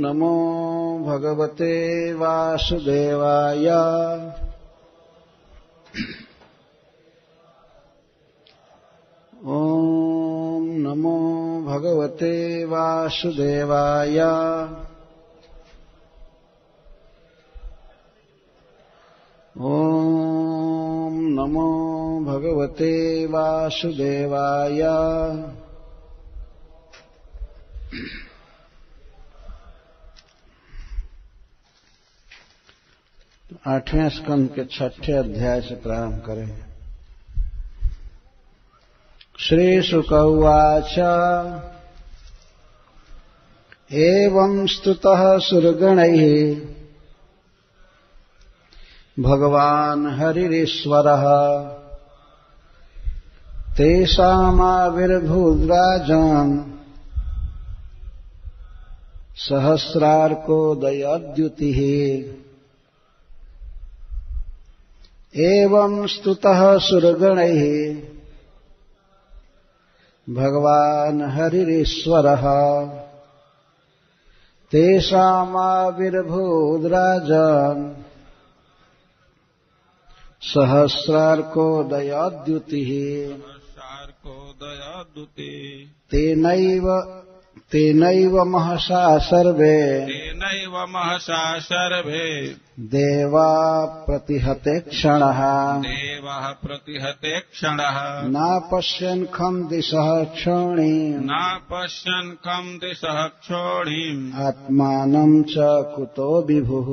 नमो भगवते वासुदेवाय। ॐ नमो भगवते वासुदेवाय। ॐ नमो भगवते वासुदेवाय। 8वें स्कंद के 6ठे अध्याय से प्रारंभ करें। श्री शुक उवाच एवं स्तुतः सुरगणैः भगवान् हरिरीश्वरः तेषामाविर्भूद्राजन् सहस्रार्कोदयद्युतिः। एवं स्तुतः सुरगणैः भगवान् हरिरीश्वरः तेषामाविर्भूद्राजन् सहस्रार्कोदयद्युतिः। तेनैव महसा सर्वे देवा प्रतिहते क्षणः। नापश्यन् खं दिशः क्षोणीम् आत्मानं च कुतो विभुः।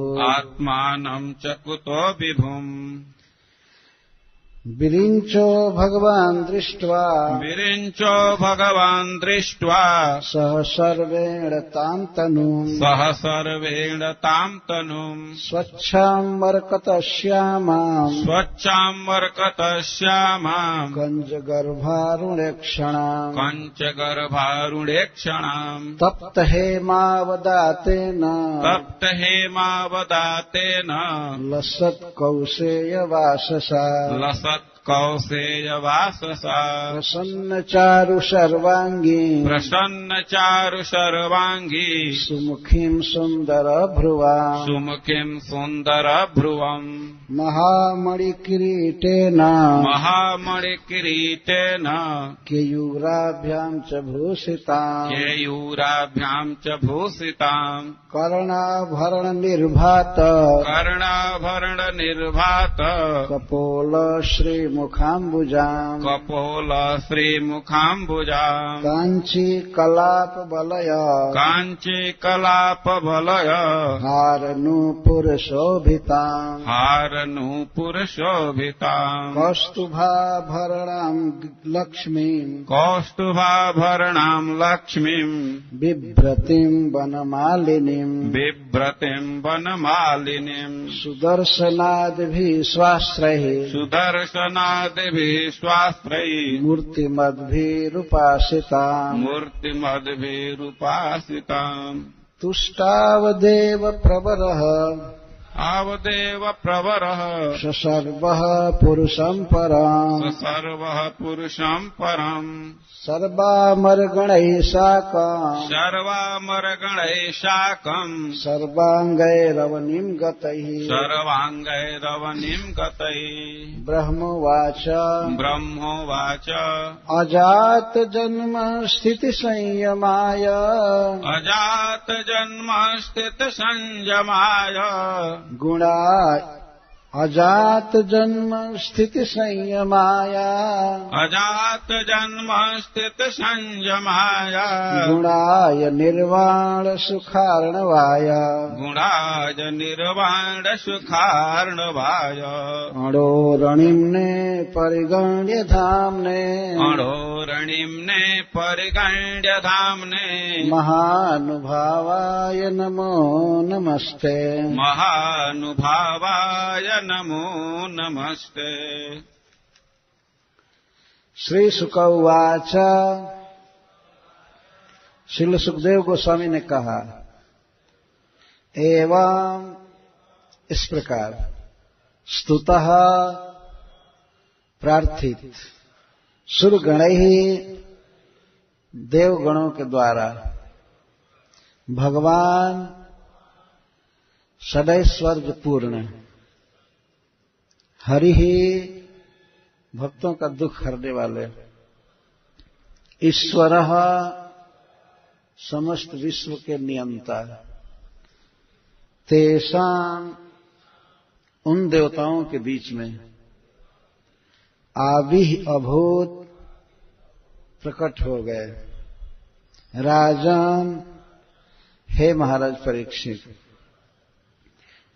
विरिञ्चो भगवान् दृष्ट्वा सह सर्वेण तां तनुम् स्वच्छां मर्कतश्यामां कञ्जगर्भारुणेक्षणाम् तप्तहेमावदातेन लसत्कौसेयवाससा प्रसन्नचारु सर्वांगी सुमुखीं सुन्दरभ्रुवम् महामणिकिरीटेन केयूराभ्यां च भूषिताम् कर्णाभरणनिर्भात कपोल श्रीमुखाम्बुजाम् काञ्ची कलापबलय हारनूपुरशोभिताम् कौस्तुभाभरणाम् लक्ष्मीम् बिभ्रतीम् वनमालिनीम् सुदर्शनादिभिः स्वास्त्रैः मूर्तिमद्भिरुपासिताम् तुष्टावदेव प्रवरः ससर्वः पुरुषं परम् सर्वामरगणैः साकम् सर्वाङ्गैरवनिं गतैः ब्रह्मोवाच अजातजन्म स्थितिसंयमाय गुणाय निर्वाण सुखार्णवाय अणोरणिम्ने परिगण्य धाम्ने महानुभावाय नमो नमस्ते। श्री शुक उवाच श्रील सुखदेव गोस्वामी ने कहा एवं इस प्रकार स्तुतः प्रार्थित सुरगणैः देवगणों के द्वारा भगवान सदैश्वर्य पूर्ण, हरि ही भक्तों का दुख हरने वाले, ईश्वर समस्त विश्व के नियंता, तेषां उन देवताओं के बीच में आविः अभूत प्रकट हो गए। राजन, हे महाराज परीक्षित,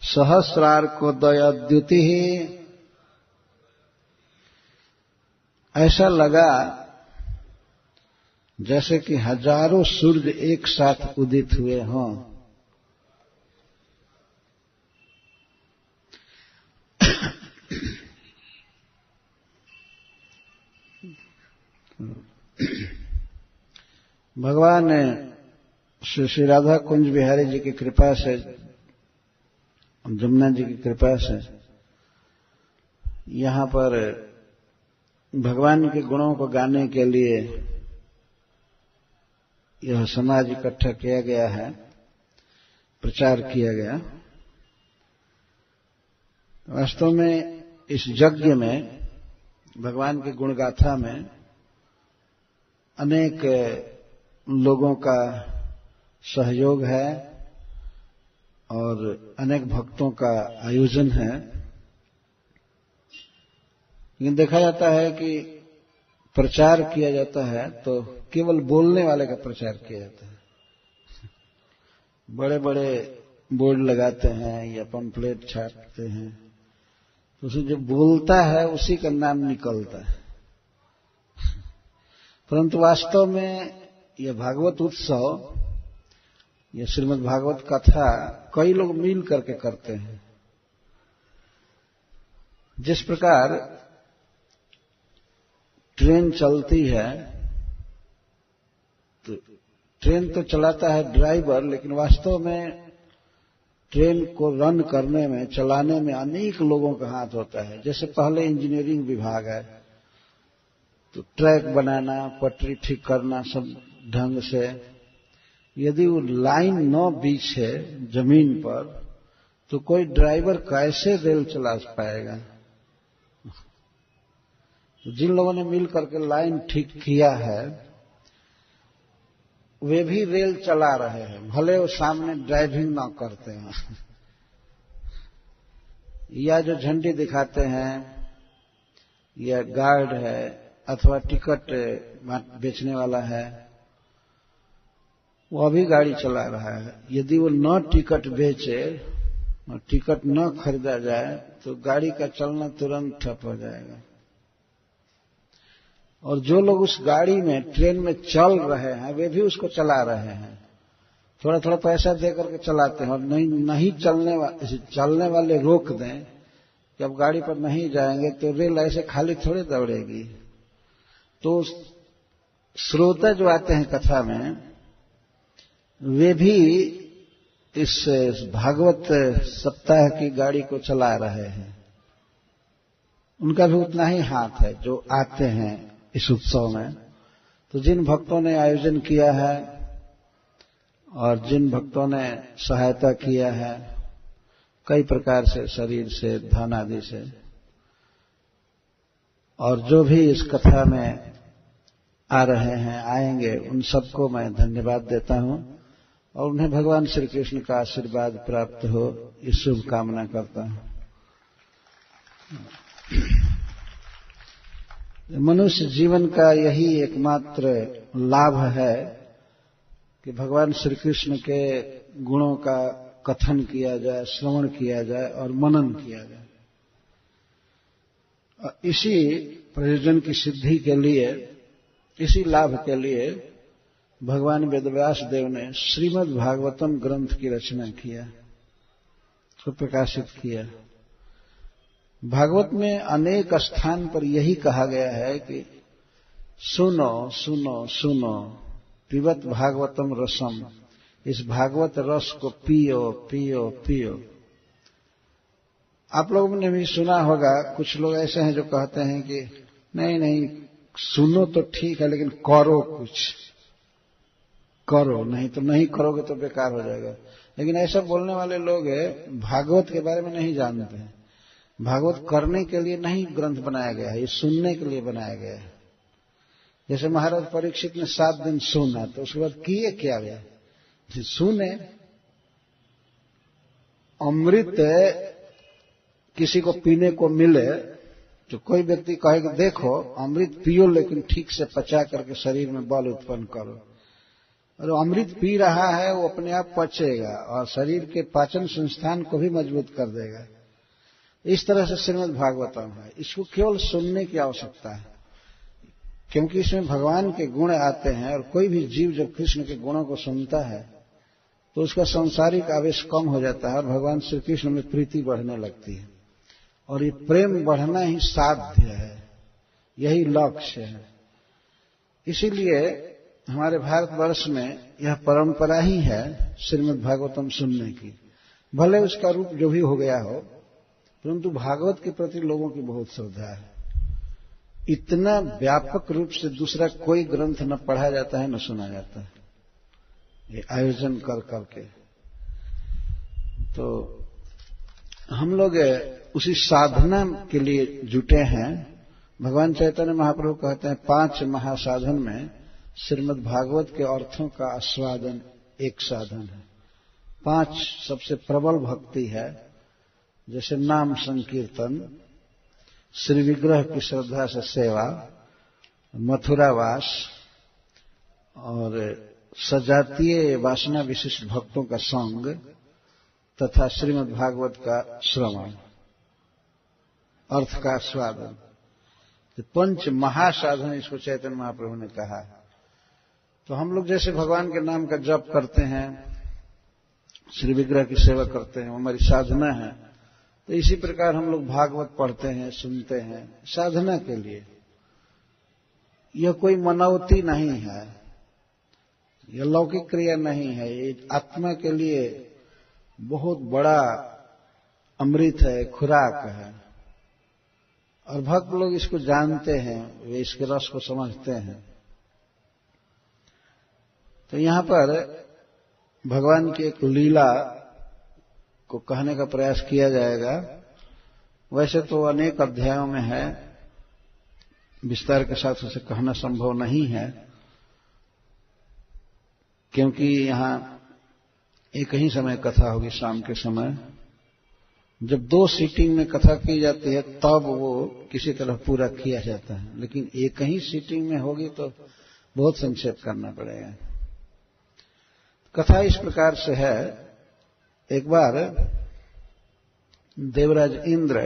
सहस्रार्कोदयोद्युति ही, ऐसा लगा जैसे कि हजारों सूर्य एक साथ उदित हुए हों। भगवान श्री राधा कुंज बिहारी जी की कृपा से, जमुना जी की कृपा से यहां पर भगवान के गुणों को गाने के लिए यह समाज इकट्ठा किया गया है, प्रचार किया गया। वास्तव में इस यज्ञ में, भगवान की गुणगाथा में अनेक लोगों का सहयोग है और अनेक भक्तों का आयोजन है। लेकिन देखा जाता है कि प्रचार किया जाता है तो केवल बोलने वाले का प्रचार किया जाता है। बड़े बड़े बोर्ड लगाते हैं या पंपलेट छापते हैं, तो उसे जो बोलता है उसी का नाम निकलता है। परंतु वास्तव में यह भागवत उत्सव, यह श्रीमद् भागवत कथा कई लोग मिल करके करते हैं। जिस प्रकार ट्रेन चलती है तो ट्रेन तो चलाता है ड्राइवर, लेकिन वास्तव में ट्रेन को रन करने में, चलाने में अनेक लोगों का हाथ होता है। जैसे पहले इंजीनियरिंग विभाग है तो ट्रैक बनाना, पटरी ठीक करना सब ढंग से, यदि वो लाइन न बिछे जमीन पर तो कोई ड्राइवर कैसे रेल चला पाएगा। तो जिन लोगों ने मिल करके लाइन ठीक किया है वे भी रेल चला रहे हैं, भले वो सामने ड्राइविंग ना करते हैं। या जो झंडी दिखाते हैं या गार्ड है अथवा टिकट बेचने वाला है, वो अभी गाड़ी चला रहा है। यदि वो न टिकट बेचे और टिकट न खरीदा जाए तो गाड़ी का चलना तुरंत ठप हो जाएगा। और जो लोग उस गाड़ी में, ट्रेन में चल रहे हैं, वे भी उसको चला रहे हैं, थोड़ा थोड़ा पैसा दे करके चलाते हैं। और नहीं चलने वाले रोक दें कि अब गाड़ी पर नहीं जाएंगे तो रेल ऐसे खाली थोड़े दौड़ेगी। तो श्रोता जो आते हैं कथा में, वे भी इस भागवत सप्ताह की गाड़ी को चला रहे हैं। उनका भी उतना ही हाथ है जो आते हैं इस उत्सव में। तो जिन भक्तों ने आयोजन किया है और जिन भक्तों ने सहायता किया है कई प्रकार से, शरीर से, धन आदि से, और जो भी इस कथा में आ रहे हैं, आएंगे, उन सबको मैं धन्यवाद देता हूं और उन्हें भगवान श्री कृष्ण का आशीर्वाद प्राप्त हो, इस शुभ कामना करता हूं। मनुष्य जीवन का यही एकमात्र लाभ है कि भगवान श्री कृष्ण के गुणों का कथन किया जाए, श्रवण किया जाए और मनन किया जाए। इसी प्रयोजन की सिद्धि के लिए, इसी लाभ के लिए भगवान वेदव्यास देव ने श्रीमद् भागवतम ग्रंथ की रचना किया, उसको प्रकाशित किया। भागवत में अनेक स्थान पर यही कहा गया है कि सुनो सुनो सुनो पिबत भागवतम रसम, इस भागवत रस को पियो पियो पियो। आप लोगों ने भी सुना होगा, कुछ लोग ऐसे हैं जो कहते हैं कि नहीं नहीं, सुनो तो ठीक है लेकिन करो कुछ, करो, नहीं तो नहीं करोगे तो बेकार हो जाएगा। लेकिन ऐसा बोलने वाले लोग भागवत के बारे में नहीं जानते हैं। भागवत करने के लिए नहीं ग्रंथ बनाया गया है, ये सुनने के लिए बनाया गया है। जैसे महाराज परीक्षित ने 7 दिन सुना, तो उसके बाद किए क्या गया? सुने। अमृत किसी को पीने को मिले तो कोई व्यक्ति कहे कि देखो अमृत पियो, लेकिन ठीक से पचा करके शरीर में बल उत्पन्न करो। और अमृत पी रहा है वो अपने आप पचेगा और शरीर के पाचन संस्थान को भी मजबूत कर देगा। इस तरह से श्रीमद् भागवतम है। इसको केवल सुनने की आवश्यकता है, क्योंकि इसमें भगवान के गुण आते हैं। और कोई भी जीव जब कृष्ण के गुणों को सुनता है तो उसका सांसारिक आवेश कम हो जाता है और भगवान श्री कृष्ण में प्रीति बढ़ने लगती है। और ये प्रेम बढ़ना ही साध्य है, यही लक्ष्य है। इसीलिए हमारे भारतवर्ष में यह परंपरा ही है श्रीमद् भागवतम सुनने की। भले उसका रूप जो भी हो गया हो, परंतु भागवत के प्रति लोगों की बहुत श्रद्धा है। इतना व्यापक रूप से दूसरा कोई ग्रंथ न पढ़ा जाता है न सुना जाता है, ये आयोजन कर करके। तो हम लोग उसी साधना के लिए जुटे हैं। भगवान चैतन्य महाप्रभु कहते हैं 5 महासाधन में श्रीमद् भागवत के अर्थों का आस्वादन एक साधन है। 5 सबसे प्रबल भक्ति है, जैसे नाम संकीर्तन, श्री विग्रह की श्रद्धा से सेवा, मथुरावास और सजातीय वासना विशिष्ट भक्तों का संग तथा श्रीमद् भागवत का श्रवण, अर्थ का आस्वादन। 5 महासाधन इसको चैतन्य महाप्रभु ने कहा। तो हम लोग जैसे भगवान के नाम का जप करते हैं, श्री विग्रह की सेवा करते हैं, वो हमारी साधना है। तो इसी प्रकार हम लोग भागवत पढ़ते हैं, सुनते हैं साधना के लिए। यह कोई मनौती नहीं है, यह लौकिक क्रिया नहीं है, ये आत्मा के लिए बहुत बड़ा अमृत है, खुराक है। और भक्त लोग इसको जानते हैं, वे इसके रस को समझते हैं। तो यहां पर भगवान की एक लीला को कहने का प्रयास किया जाएगा। वैसे तो अनेक अध्यायों में है, विस्तार के साथ उसे कहना संभव नहीं है, क्योंकि यहां एक ही समय कथा होगी, शाम के समय। जब 2 सीटिंग में कथा की जाती है तब वो किसी तरह पूरा किया जाता है, लेकिन एक ही सीटिंग में होगी तो बहुत संक्षेप करना पड़ेगा। कथा इस प्रकार से है। एक बार देवराज इंद्र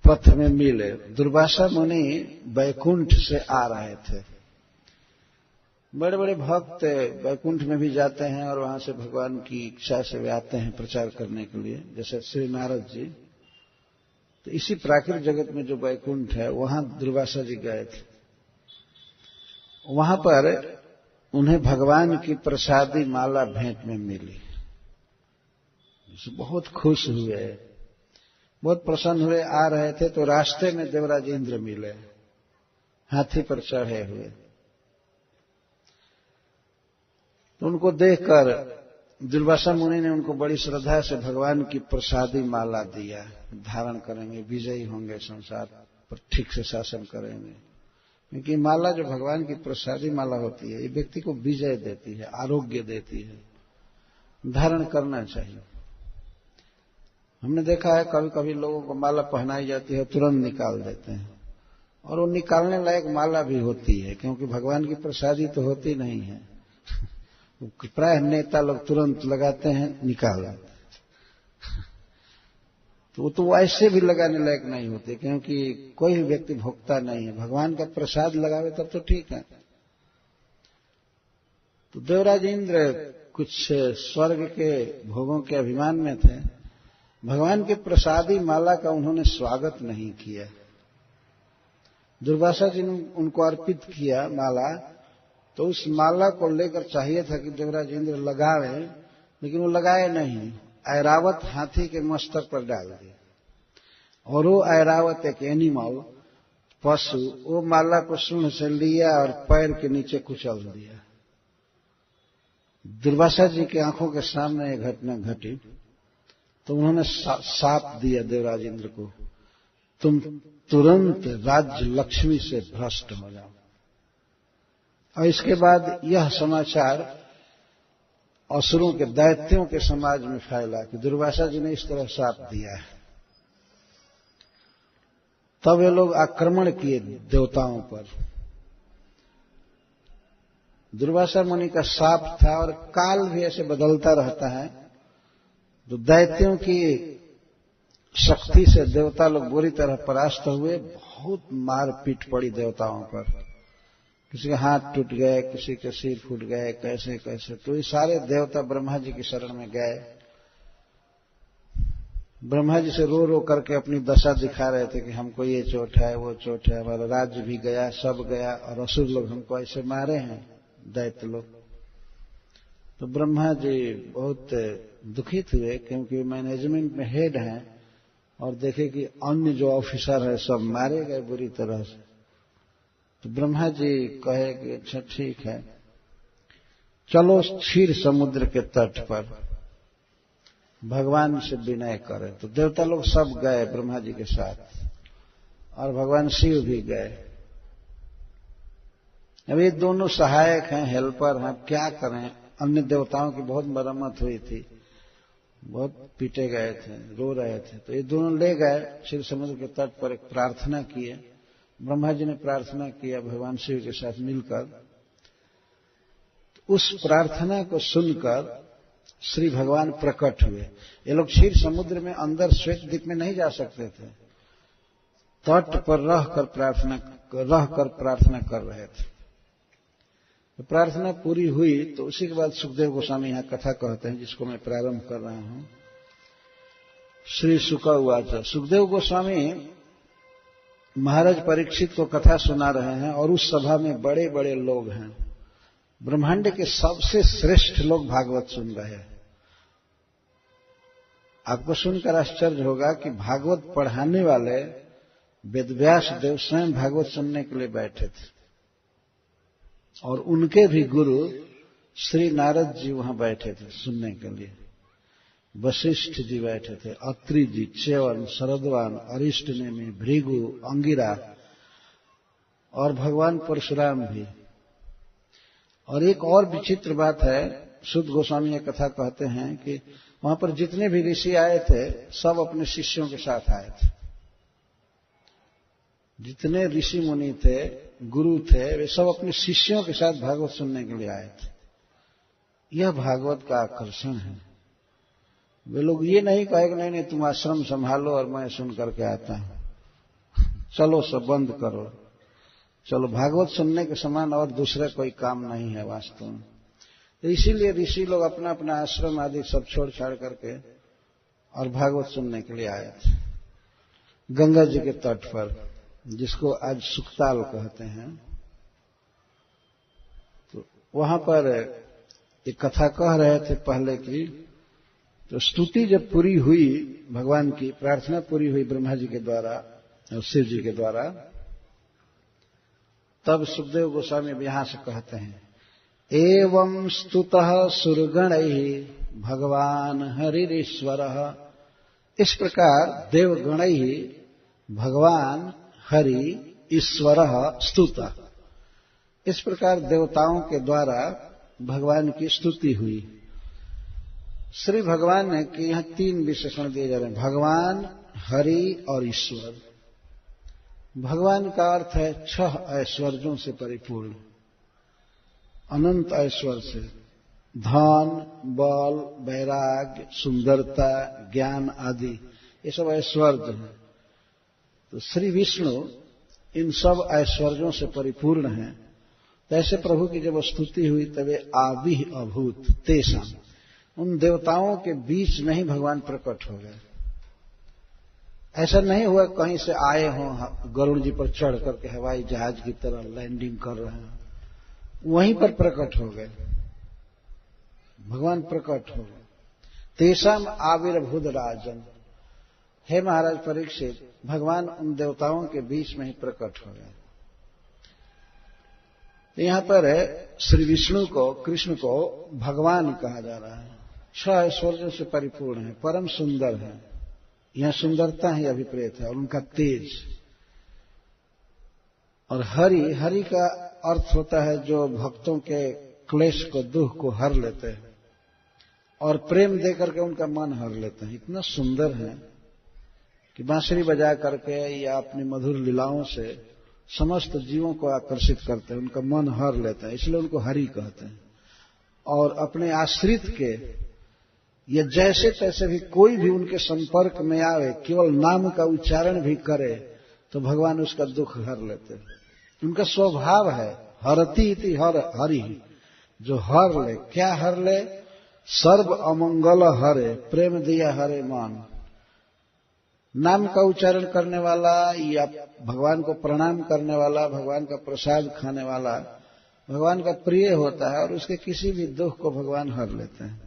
पथ में मिले। दुर्वासा मुनि वैकुंठ से आ रहे थे। बड़े बड़े भक्त वैकुंठ में भी जाते हैं और वहां से भगवान की इच्छा से वे आते हैं प्रचार करने के लिए, जैसे श्री नारद जी। तो इसी प्राकृतिक जगत में जो वैकुंठ है वहां दुर्वासा जी गए थे। वहां पर उन्हें भगवान की प्रसादी माला भेंट में मिली। बहुत खुश हुए, बहुत प्रसन्न हुए। आ रहे थे तो रास्ते में देवराज इंद्र मिले, हाथी पर चढ़े हुए। तो उनको देखकर दुर्वासा मुनि ने उनको बड़ी श्रद्धा से भगवान की प्रसादी माला दिया। धारण करेंगे, विजयी होंगे, संसार पर ठीक से शासन करेंगे। क्योंकि माला जो भगवान की प्रसादी माला होती है, ये व्यक्ति को विजय देती है, आरोग्य देती है। धारण करना चाहिए। हमने देखा है कभी कभी लोगों को माला पहनाई जाती है, तुरंत निकाल देते हैं, और वो निकालने लायक माला भी होती है, क्योंकि भगवान की प्रसादी तो होती नहीं है। प्राय नेता लोग तुरंत लगाते हैं, निकाल देते हैं। तो वो ऐसे भी लगाने लायक नहीं होते, क्योंकि कोई भी व्यक्ति भोगता नहीं है। भगवान का प्रसाद लगावे तब तो ठीक है। तो देवराज इंद्र कुछ स्वर्ग के भोगों के अभिमान में थे। भगवान के प्रसादी माला का उन्होंने स्वागत नहीं किया। दुर्वासा जी ने उनको अर्पित किया माला, तो उस माला को लेकर चाहिए था कि देवराज इंद्र लगावे, लेकिन वो लगाए नहीं। ऐरावत हाथी के मस्तक पर डाल दिया, और वो ऐरावत एक एनिमल पशु वो माला को सूंड से लिया और पैर के नीचे कुचल दिया। दुर्वासा जी की आंखों के सामने ये घटना घटी तो उन्होंने शाप दिया देवराज इंद्र को, तुम तुरंत राज्य लक्ष्मी से भ्रष्ट हो जाओ। और इसके बाद यह समाचार असुरों के दैत्यों के समाज में फैला कि दुर्वासा जी ने इस तरह शाप दिया है। तब वे लोग आक्रमण किए देवताओं पर। दुर्वासा मुनि का शाप था और काल भी ऐसे बदलता रहता है, तो दैत्यों की शक्ति से देवता लोग बुरी तरह परास्त हुए। बहुत मारपीट पड़ी देवताओं पर, किसी के हाथ टूट गए, किसी के सिर फूट गए, कैसे कैसे। तो ये सारे देवता ब्रह्मा जी की शरण में गए। ब्रह्मा जी से रो रो करके अपनी दशा दिखा रहे थे कि हमको ये चोट है, वो चोट है, हमारा राज्य भी गया, सब गया, और असुर लोग हमको ऐसे मारे हैं, दैत्य लोग। तो ब्रह्मा जी बहुत दुखित हुए, क्योंकि मैनेजमेंट में हेड हैं और देखे कि अन्य जो ऑफिसर है सब मारे गए बुरी तरह से। तो ब्रह्मा जी कहे कि अच्छा ठीक है, चलो क्षीर समुद्र के तट पर भगवान से विनय करें। तो देवता लोग सब गए ब्रह्मा जी के साथ, और भगवान शिव भी गए। अब ये दोनों सहायक हैं, हेल्पर हैं, क्या करें। अन्य देवताओं की बहुत मरम्मत हुई थी, बहुत पीटे गए थे, रो रहे थे। तो ये दोनों ले गए क्षीर समुद्र के तट पर, एक प्रार्थना किए। ब्रह्मा जी ने प्रार्थना किया भगवान शिव के साथ मिलकर। उस प्रार्थना को सुनकर श्री भगवान प्रकट हुए। ये लोग क्षीर समुद्र में अंदर श्वेत द्वीप में नहीं जा सकते थे, तट पर रहकर प्रार्थना कर रहे थे। तो प्रार्थना पूरी हुई तो उसी के बाद सुखदेव गोस्वामी यहां कथा कहते हैं, जिसको मैं प्रारंभ कर रहा हूं। श्री शुक उवाच, सुखदेव गोस्वामी महाराज परीक्षित को कथा सुना रहे हैं, और उस सभा में बड़े बड़े लोग हैं। ब्रह्मांड के सबसे श्रेष्ठ लोग भागवत सुन रहे हैं। आपको सुनकर आश्चर्य होगा कि भागवत पढ़ाने वाले वेदव्यास देव स्वयं भागवत सुनने के लिए बैठे थे, और उनके भी गुरु श्री नारद जी वहां बैठे थे सुनने के लिए। वशिष्ठ जी बैठे थे, अत्रि जी, च्यवन, शरद्वान, अरिष्टनेमि, भृगु, अंगिरा, और भगवान परशुराम भी। और एक और विचित्र बात है, शुद्ध गोस्वामी ये कथा कहते हैं कि वहां पर जितने भी ऋषि आए थे सब अपने शिष्यों के साथ आए थे। जितने ऋषि मुनि थे, गुरु थे, वे सब अपने शिष्यों के साथ भागवत सुनने के लिए आए थे। यह भागवत का आकर्षण है। वे लोग ये नहीं कहे कि नहीं तुम आश्रम संभालो और मैं सुन करके आता हूं, चलो सब बंद करो, चलो। भागवत सुनने के समान और दूसरा कोई काम नहीं है वास्तव में। तो इसीलिए ऋषि लोग अपना अपना आश्रम आदि सब छोड़ छाड़ करके और भागवत सुनने के लिए आए थे। गंगा जी के तट पर, जिसको आज सुखताल कहते हैं, तो वहां पर एक कथा कह रहे थे पहले की। तो स्तुति जब पूरी हुई, भगवान की प्रार्थना पूरी हुई ब्रह्मा जी के द्वारा और शिव जी के द्वारा, तब सुखदेव गोस्वामी यहां से कहते हैं, एवं स्तुतः सुरगणैः भगवान हरिरीश्वरः। इस प्रकार देवगणैः भगवान हरि ईश्वरः स्तुतः, इस प्रकार देवताओं के द्वारा भगवान की स्तुति हुई। श्री भगवान ने कि यहां तीन विशेषण दिए जा रहे हैं, भगवान, हरि और ईश्वर। भगवान का अर्थ है 6 ऐश्वर्यों से परिपूर्ण, अनंत ऐश्वर्य से, धन, बल, वैराग्य, सुंदरता, ज्ञान आदि, ये सब ऐश्वर्य हैं। तो श्री विष्णु इन सब ऐश्वर्यों से परिपूर्ण हैं। तो ऐसे प्रभु की जब स्तुति हुई तब वे आविः अभूत तेषाम्, उन देवताओं के बीच में ही भगवान प्रकट हो गए। ऐसा नहीं हुआ कहीं से आए हों, गरुड़ जी पर चढ़ करके हवाई जहाज की तरह लैंडिंग कर रहे हैं, वहीं पर प्रकट हो गए, भगवान प्रकट हो गए। तेषाम आविर्भूत राजन, हे महाराज परीक्षित, भगवान उन देवताओं के बीच में ही प्रकट हो गए। यहां पर श्री विष्णु को, कृष्ण को भगवान कहा जा रहा है। 6 ऐश्वर्यों से परिपूर्ण है, परम सुंदर है। यहां सुंदरता ही अभिप्रेत है और उनका तेज। और हरि, हरि का अर्थ होता है जो भक्तों के क्लेश को, दुख को हर लेते हैं और प्रेम देकर के उनका मन हर लेते हैं। इतना सुंदर है कि बांसुरी बजा करके या अपनी मधुर लीलाओं से समस्त जीवों को आकर्षित करते हैं, उनका मन हर लेते हैं, इसलिए उनको हरि कहते हैं। और अपने आश्रित के या जैसे तैसे भी कोई भी उनके संपर्क में आवे, केवल नाम का उच्चारण भी करे तो भगवान उसका दुख हर लेते हैं। उनका स्वभाव है हरति इति हरि, जो हर ले। क्या हर ले? सर्व अमंगल हरे, प्रेम दिया हरे मान। नाम का उच्चारण करने वाला या भगवान को प्रणाम करने वाला, भगवान का प्रसाद खाने वाला भगवान का प्रिय होता है और उसके किसी भी दुख को भगवान हर लेते हैं।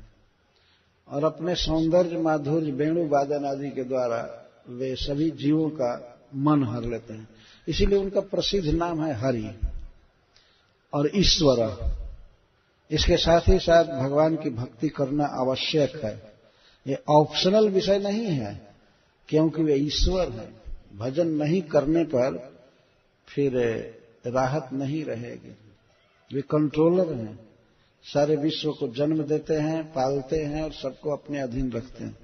और अपने सौंदर्य, माधुर्य, वेणु वादन आदि के द्वारा वे सभी जीवों का मन हर लेते हैं। इसीलिए उनका प्रसिद्ध नाम है हरि और ईश्वर। इसके साथ ही साथ भगवान की भक्ति करना आवश्यक है। ये ऑप्शनल विषय नहीं है, क्योंकि वे ईश्वर हैं। भजन नहीं करने पर फिर राहत नहीं रहेगी। वे कंट्रोलर हैं, सारे विश्व को जन्म देते हैं, पालते हैं और सबको अपने अधीन रखते हैं।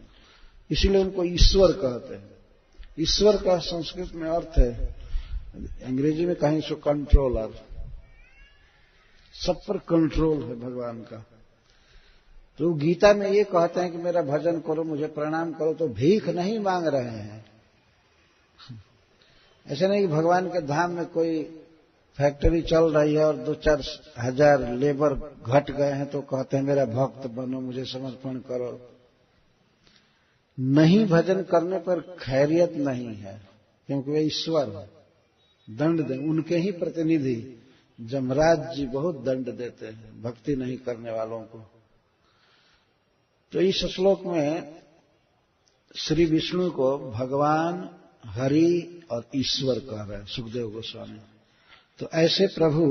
इसीलिए उनको ईश्वर कहते हैं। ईश्वर का संस्कृत में अर्थ है, अंग्रेजी में कहें सो कंट्रोलर। सब पर कंट्रोल है भगवान का। तो गीता में ये कहते हैं कि मेरा भजन करो, मुझे प्रणाम करो, तो भीख नहीं मांग रहे हैं। ऐसे नहीं कि भगवान के धाम में कोई फैक्ट्री चल रही है और 2-4 हजार लेबर घट गए हैं तो कहते हैं मेरा भक्त बनो, मुझे समर्पण करो। नहीं, भजन करने पर खैरियत नहीं है, क्योंकि वे ईश्वर हैं, दंड दें। उनके ही प्रतिनिधि जमराज जी बहुत दंड देते हैं भक्ति नहीं करने वालों को। तो इस श्लोक में श्री विष्णु को भगवान, हरि और ईश्वर कह रहे हैं सुखदेव गोस्वामी। तो ऐसे प्रभु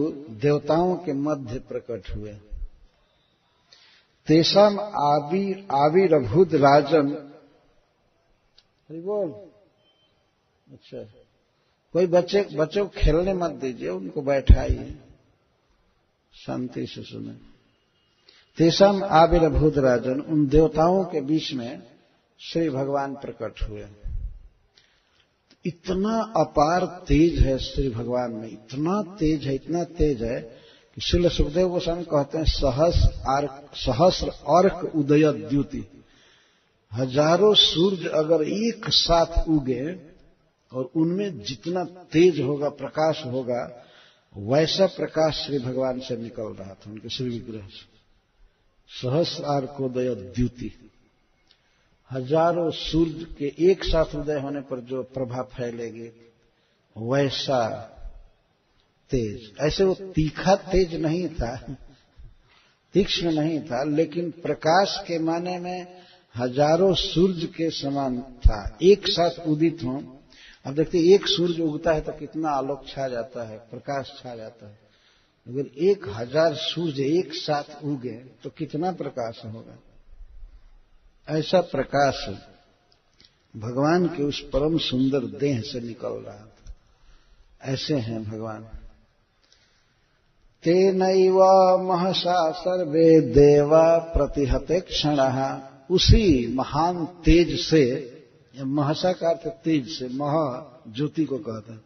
देवताओं के मध्य प्रकट हुए। तेषाम आविर्भूत राजन। हरि बोल। अच्छा, कोई बच्चों को खेलने मत दीजिए, उनको बैठाइए, शांति से सुने। तेषाम आविर्भूत राजन, उन देवताओं के बीच में श्री भगवान प्रकट हुए। इतना अपार तेज है श्री भगवान में, इतना तेज है कि श्रील सुखदेव गोस्वामी कहते हैं सहस्र अर्क उदय द्युति। हजारों सूर्य अगर एक साथ उगे और उनमें जितना तेज होगा, प्रकाश होगा, वैसा प्रकाश श्री भगवान से निकल रहा था, उनके श्री विग्रह से। सहस्र अर्कोदय द्युति, हजारों सूर्य के एक साथ उदय होने पर जो प्रभा फैलेगी, वैसा तेज। ऐसे वो तीखा तेज नहीं था, तीक्ष्ण नहीं था, लेकिन प्रकाश के माने में हजारों सूर्य के समान था, एक साथ उदित हो। अब देखते एक सूर्य उगता है तो कितना आलोक छा जाता है, प्रकाश छा जाता है। अगर 1000 सूर्य एक साथ उगे तो कितना प्रकाश होगा। ऐसा प्रकाश भगवान के उस परम सुंदर देह से निकल रहा था। ऐसे हैं भगवान। तेनैव महसा सर्वे देवा प्रतिहते क्षणः। उसी महान तेज से, महसा का अर्थ तेज से, महा ज्योति को कहता है।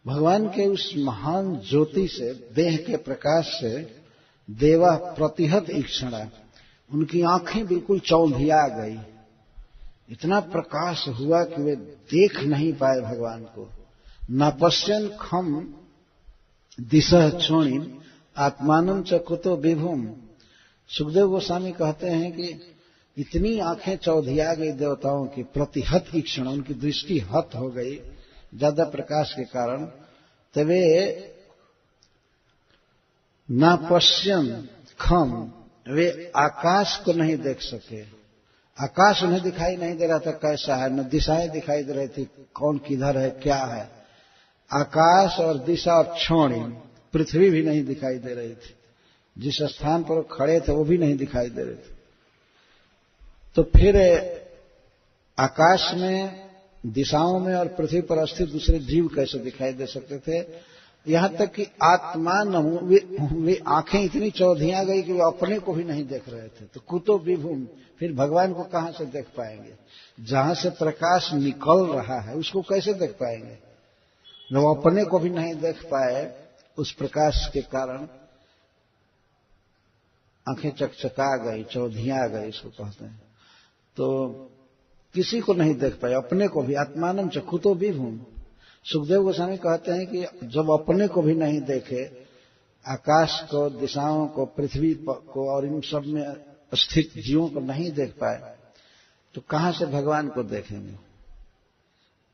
भगवान के उस महान ज्योति से, देह के प्रकाश से, देवा प्रतिहत ईक्षणा, उनकी आंखें बिल्कुल चौंधिया गई। इतना प्रकाश हुआ कि वे देख नहीं पाए भगवान को। नापश्यन खम दिशः क्षोणिम आत्मानं च कुतो विभुम। सुखदेव गोस्वामी कहते हैं कि इतनी आंखें चौधिया गई देवताओं की, प्रतिहत ईक्षण, उनकी दृष्टि हत हो गई ज्यादा प्रकाश के कारण। तवे नापश्यन खम, वे आकाश को नहीं देख सके। आकाश उन्हें दिखाई नहीं दे रहा था कैसा है, न दिशाएं दिखाई दे रही थी कौन किधर है क्या है। आकाश और दिशा और क्षण पृथ्वी भी नहीं दिखाई दे रही थी, जिस स्थान पर वो खड़े थे वो भी नहीं दिखाई दे रहे थे। तो फिर आकाश में, दिशाओं में और पृथ्वी पर स्थित दूसरे जीव कैसे दिखाई दे सकते थे। यहां तक कि आत्मा वे आंखें इतनी चौधियां गई कि वे अपने को भी नहीं देख रहे थे। तो कुतो विभुम, फिर भगवान को कहां से देख पाएंगे। जहां से प्रकाश निकल रहा है उसको कैसे देख पाएंगे। जब अपने को भी नहीं देख पाए उस प्रकाश के कारण आंखें चकचका गई, चौधियां गई इसको कहते हैं। तो किसी को नहीं देख पाए, अपने को भी। आत्मानम चक्षुतो विभुम। सुखदेव गोस्वामी कहते हैं कि जब अपने को भी नहीं देखे, आकाश को, दिशाओं को, पृथ्वी को और इन सब में स्थित जीवों को नहीं देख पाए तो कहां से भगवान को देखेंगे।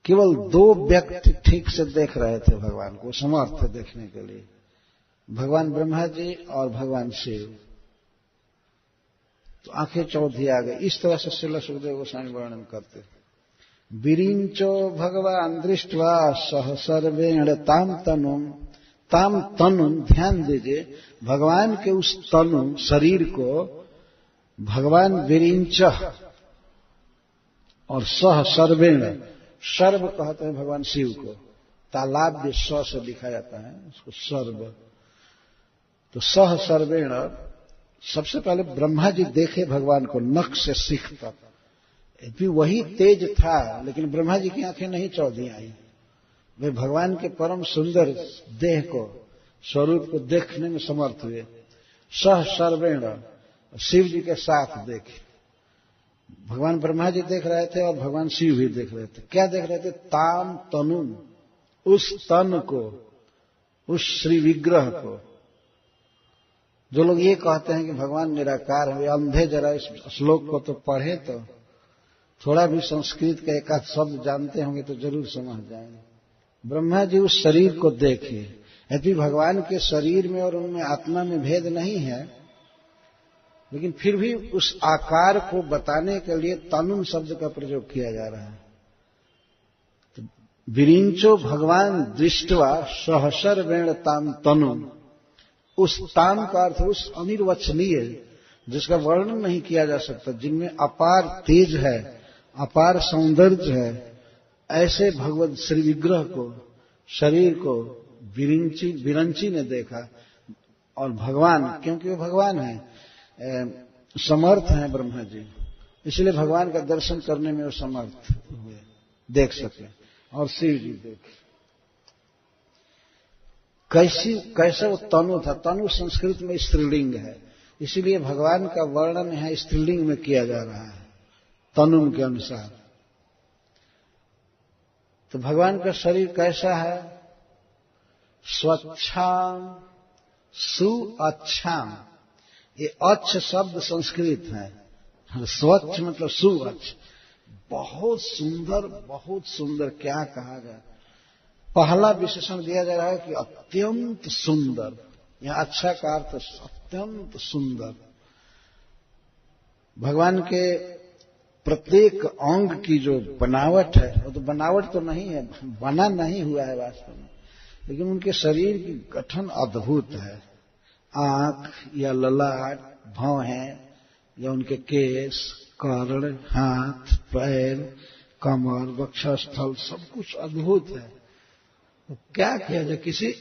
केवल 2 व्यक्ति ठीक से देख रहे थे भगवान को, समर्थ थे देखने के लिए, भगवान ब्रह्मा जी और भगवान शिव। तो आंखें चौधी आ गई। इस तरह से श्रील सुखदेव गोस्वामी वर्णन करते। विरिंचो भगवान दृष्ट्वा सह सर्वेण ताम तनुम, ध्यान दीजिए, भगवान के उस तनु शरीर को भगवान विरिंच और सह सर्वेण, सर्व कहते हैं भगवान शिव को, तालाब भी स से लिखा जाता है उसको सर्व। तो सह सर्वेण, सबसे पहले ब्रह्मा जी देखे भगवान को नख से सिख तक। भी वही तेज था, लेकिन ब्रह्मा जी की आंखें नहीं चौधी आई। वे भगवान के परम सुंदर देह को, स्वरूप को देखने में समर्थ हुए। सह सर्वेण, शिव जी के साथ देखे। भगवान ब्रह्मा जी देख रहे थे और भगवान शिव भी देख रहे थे। क्या देख रहे थे। ताम तनुम, उस तन को, उस श्री विग्रह को। जो लोग ये कहते हैं कि भगवान निराकार है, वे अंधे जरा इस श्लोक को तो पढ़े, तो थोड़ा भी संस्कृत का एक आध शब्द जानते होंगे तो जरूर समझ जाएंगे। ब्रह्मा जी उस शरीर को देखे। यदि भगवान के शरीर में और उनमें आत्मा में भेद नहीं है, लेकिन फिर भी उस आकार को बताने के लिए तनुम शब्द का प्रयोग किया जा रहा है। तो विरिंचो भगवान दृष्टवा सहसर्वेण ताम तनुम, उस ताम का अर्थ उस अनिर्वचनीय, जिसका वर्णन नहीं किया जा सकता, जिनमें अपार तेज है, अपार सौंदर्य है, ऐसे भगवत श्री विग्रह को, शरीर को विरंची ने देखा। और भगवान, क्योंकि वो भगवान है, समर्थ हैं ब्रह्मा जी, इसलिए भगवान का दर्शन करने में वो समर्थ हुए, देख सके। और शिव जी देखे। कैसा वो तनु था। तनु संस्कृत में स्त्रीलिंग है, इसीलिए भगवान का वर्णन यहां स्त्रीलिंग में किया जा रहा है तनु के अनुसार। तो भगवान का शरीर कैसा है। स्वच्छाम सुअच्छाम, ये अच्छ शब्द संस्कृत है। स्वच्छ मतलब सुअच्छ, बहुत सुंदर, बहुत सुंदर। क्या कहा जाए। पहला विशेषण दिया जा रहा है कि अत्यंत सुंदर। यहां अच्छा का अर्थ अत्यंत सुंदर। भगवान के प्रत्येक अंग की जो बनावट है, वो तो बनावट तो नहीं है, बना नहीं हुआ है वास्तव में, लेकिन उनके शरीर की गठन अद्भुत है। आंख या ललाट, भौहें या उनके केश, कर्ण, हाथ, पैर, कमर, वक्षस्थल, सब कुछ अद्भुत है। तो क्या किया जाए। किसी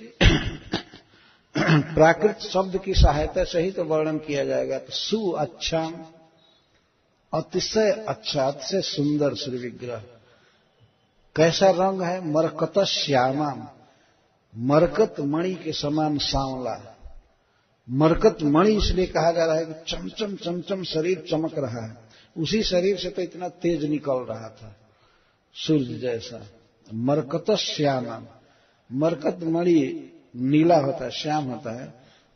प्राकृत शब्द की सहायता से ही तो वर्णन किया जाएगा। तो सु अच्छा, अतिशय अच्छा, अतिशय सुंदर श्री विग्रह। कैसा रंग है। मरकत श्यामा, मरकत मणि के समान सांवला। मरकत मणि इसलिए कहा जा रहा है कि चमचम चमचम शरीर चमक रहा है। उसी शरीर से तो इतना तेज निकल रहा था, सूर्य जैसा। मरकत श्यामा, मरकत मणि नीला होता है, श्याम होता है,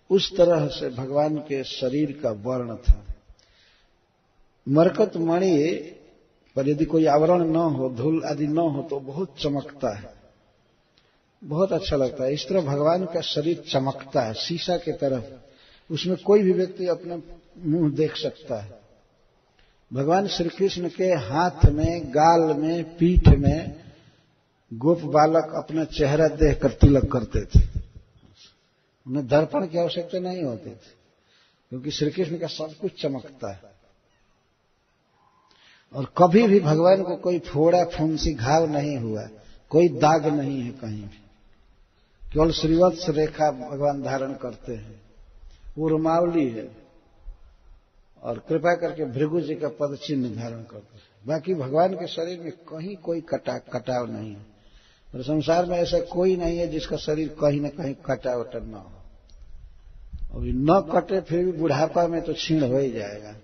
उस तरह से भगवान के शरीर का वर्ण था। मरकत मणि पर यदि कोई आवरण न हो, धूल आदि न हो, तो बहुत चमकता है, बहुत अच्छा लगता है। इस तरह भगवान का शरीर चमकता है शीशा की तरह। उसमें कोई भी व्यक्ति अपना मुंह देख सकता है। भगवान श्री कृष्ण के हाथ में, गाल में, पीठ में गोप बालक अपना चेहरा देखकर तिलक करते थे। उन्हें दर्पण की आवश्यकता नहीं होती थी, क्योंकि श्री कृष्ण का सब कुछ चमकता है। और कभी भी भगवान को कोई फोड़ा फुंसी घाव नहीं हुआ, कोई दाग नहीं है कहीं भी। केवल श्रीवत्स रेखा भगवान धारण करते हैं, वो रुमावली है, और कृपा करके भृगु जी का पद चिन्ह धारण करते हैं। बाकी भगवान के शरीर में कहीं कोई कटाव नहीं है। और संसार में ऐसा कोई नहीं है जिसका शरीर कहीं न कहीं कटा वटा न हो। अभी न कटे फिर भी बुढ़ापा में तो क्षीण हो ही जाएगा,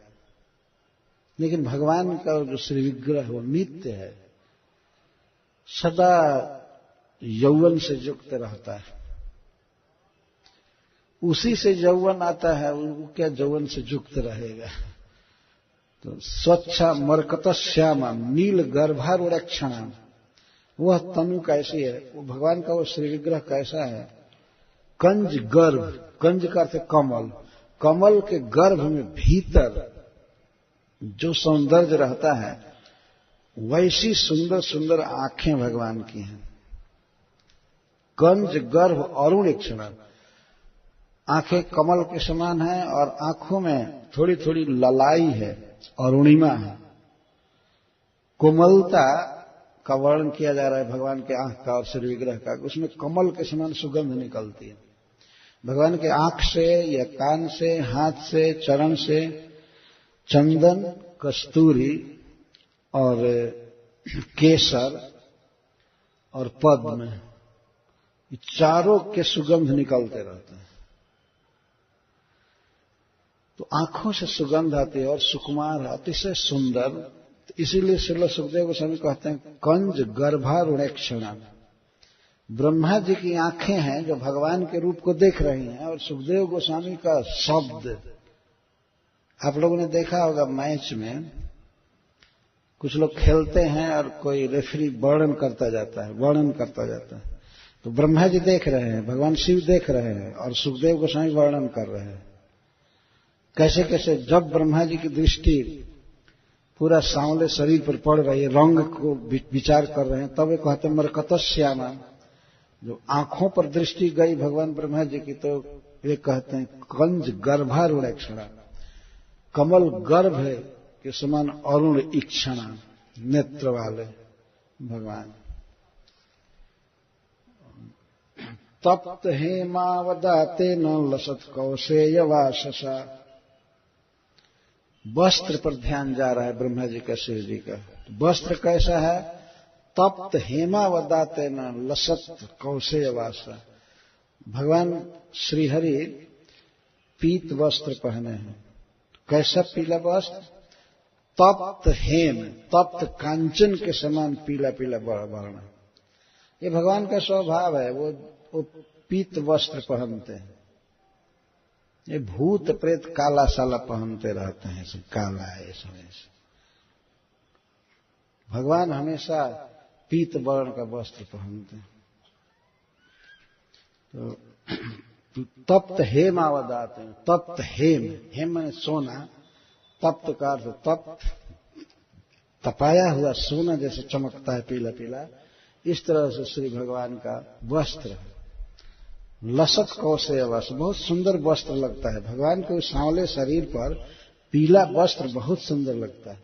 लेकिन भगवान का जो श्री विग्रह वो नित्य है, सदा यौवन से युक्त रहता है। उसी से यौवन आता है, वो क्या यौवन से युक्त रहेगा। तो स्वच्छ मरकत श्यामा नील गर्भारूढ़क्षणा, वह तनु कैसी है, वो भगवान का वो श्री विग्रह कैसा है। कंज गर्भ, कंज का अर्थ कमल, कमल के गर्भ में भीतर जो सौंदर्य रहता है, वैसी सुंदर सुंदर आंखें भगवान की हैं। कंज गर्भ अरुण क्षण, आंखें कमल के समान हैं और आंखों में थोड़ी थोड़ी ललाई है, अरुणिमा है। कोमलता का वर्णन किया जा रहा है भगवान के आंख का और श्री विग्रह का, उसमें कमल के समान सुगंध निकलती है। भगवान के आंख से या कान से, हाथ से, चरण से चंदन, कस्तूरी और केसर और पद्म, ये चारों के सुगंध निकलते रहते हैं। तो आंखों से सुगंध आती है और सुकुमार, अतिशय सुंदर। इसीलिए श्रील सुखदेव गोस्वामी कहते हैं कंज गर्भारूढ़क्षणा। ब्रह्मा जी की आंखें हैं जो भगवान के रूप को देख रही हैं, और सुखदेव गोस्वामी का शब्द, आप लोगों ने देखा होगा मैच में कुछ लोग खेलते हैं और कोई रेफरी वर्णन करता जाता है, तो ब्रह्मा जी देख रहे हैं, भगवान शिव देख रहे हैं, और सुखदेव गोस्वामी वर्णन कर रहे हैं कैसे कैसे जब ब्रह्मा जी की दृष्टि पूरा सांवले शरीर पर पड़ रही है, रंग को विचार कर रहे हैं, तब वे कहते हैं मरकतश्यामा। जो आंखों पर दृष्टि गई भगवान ब्रह्मा जी की, तो वे कहते हैं कंज गर्भारूढ़क्षणा, कमल गर्भ है के समान अरुण इक्षणा, नेत्र वाले भगवान। तप्त हेमावदाते न लसत कौशेय वाससा। वस्त्र पर ध्यान जा रहा है ब्रह्मा जी का, शिव जी का। वस्त्र कैसा है? तप्त हेमावदाते न लसत कौशेय वासा। भगवान श्रीहरि पीत वस्त्र पहने हैं। कैसा पीला वस्त्र? तप्त हेम, तप्त कांचन के समान पीला पीला वर्ण। ये भगवान का स्वभाव है, वो पीत वस्त्र पहनते हैं। ये भूत प्रेत काला साला पहनते रहते हैं, सब काला है इस समय से। भगवान हमेशा पीत वर्ण का वस्त्र पहनते हैं। तो तप्त हेम आवदाते हैं। तप्त हेम, हेम में सोना, तप्त का अर्थ तप्त, तपाया हुआ सोना जैसे चमकता है पीला पीला, इस तरह से श्री भगवान का वस्त्र है। लसत कौशेय वस्त्र, बहुत सुंदर वस्त्र लगता है। भगवान के उस सांवले शरीर पर पीला वस्त्र बहुत सुंदर लगता है।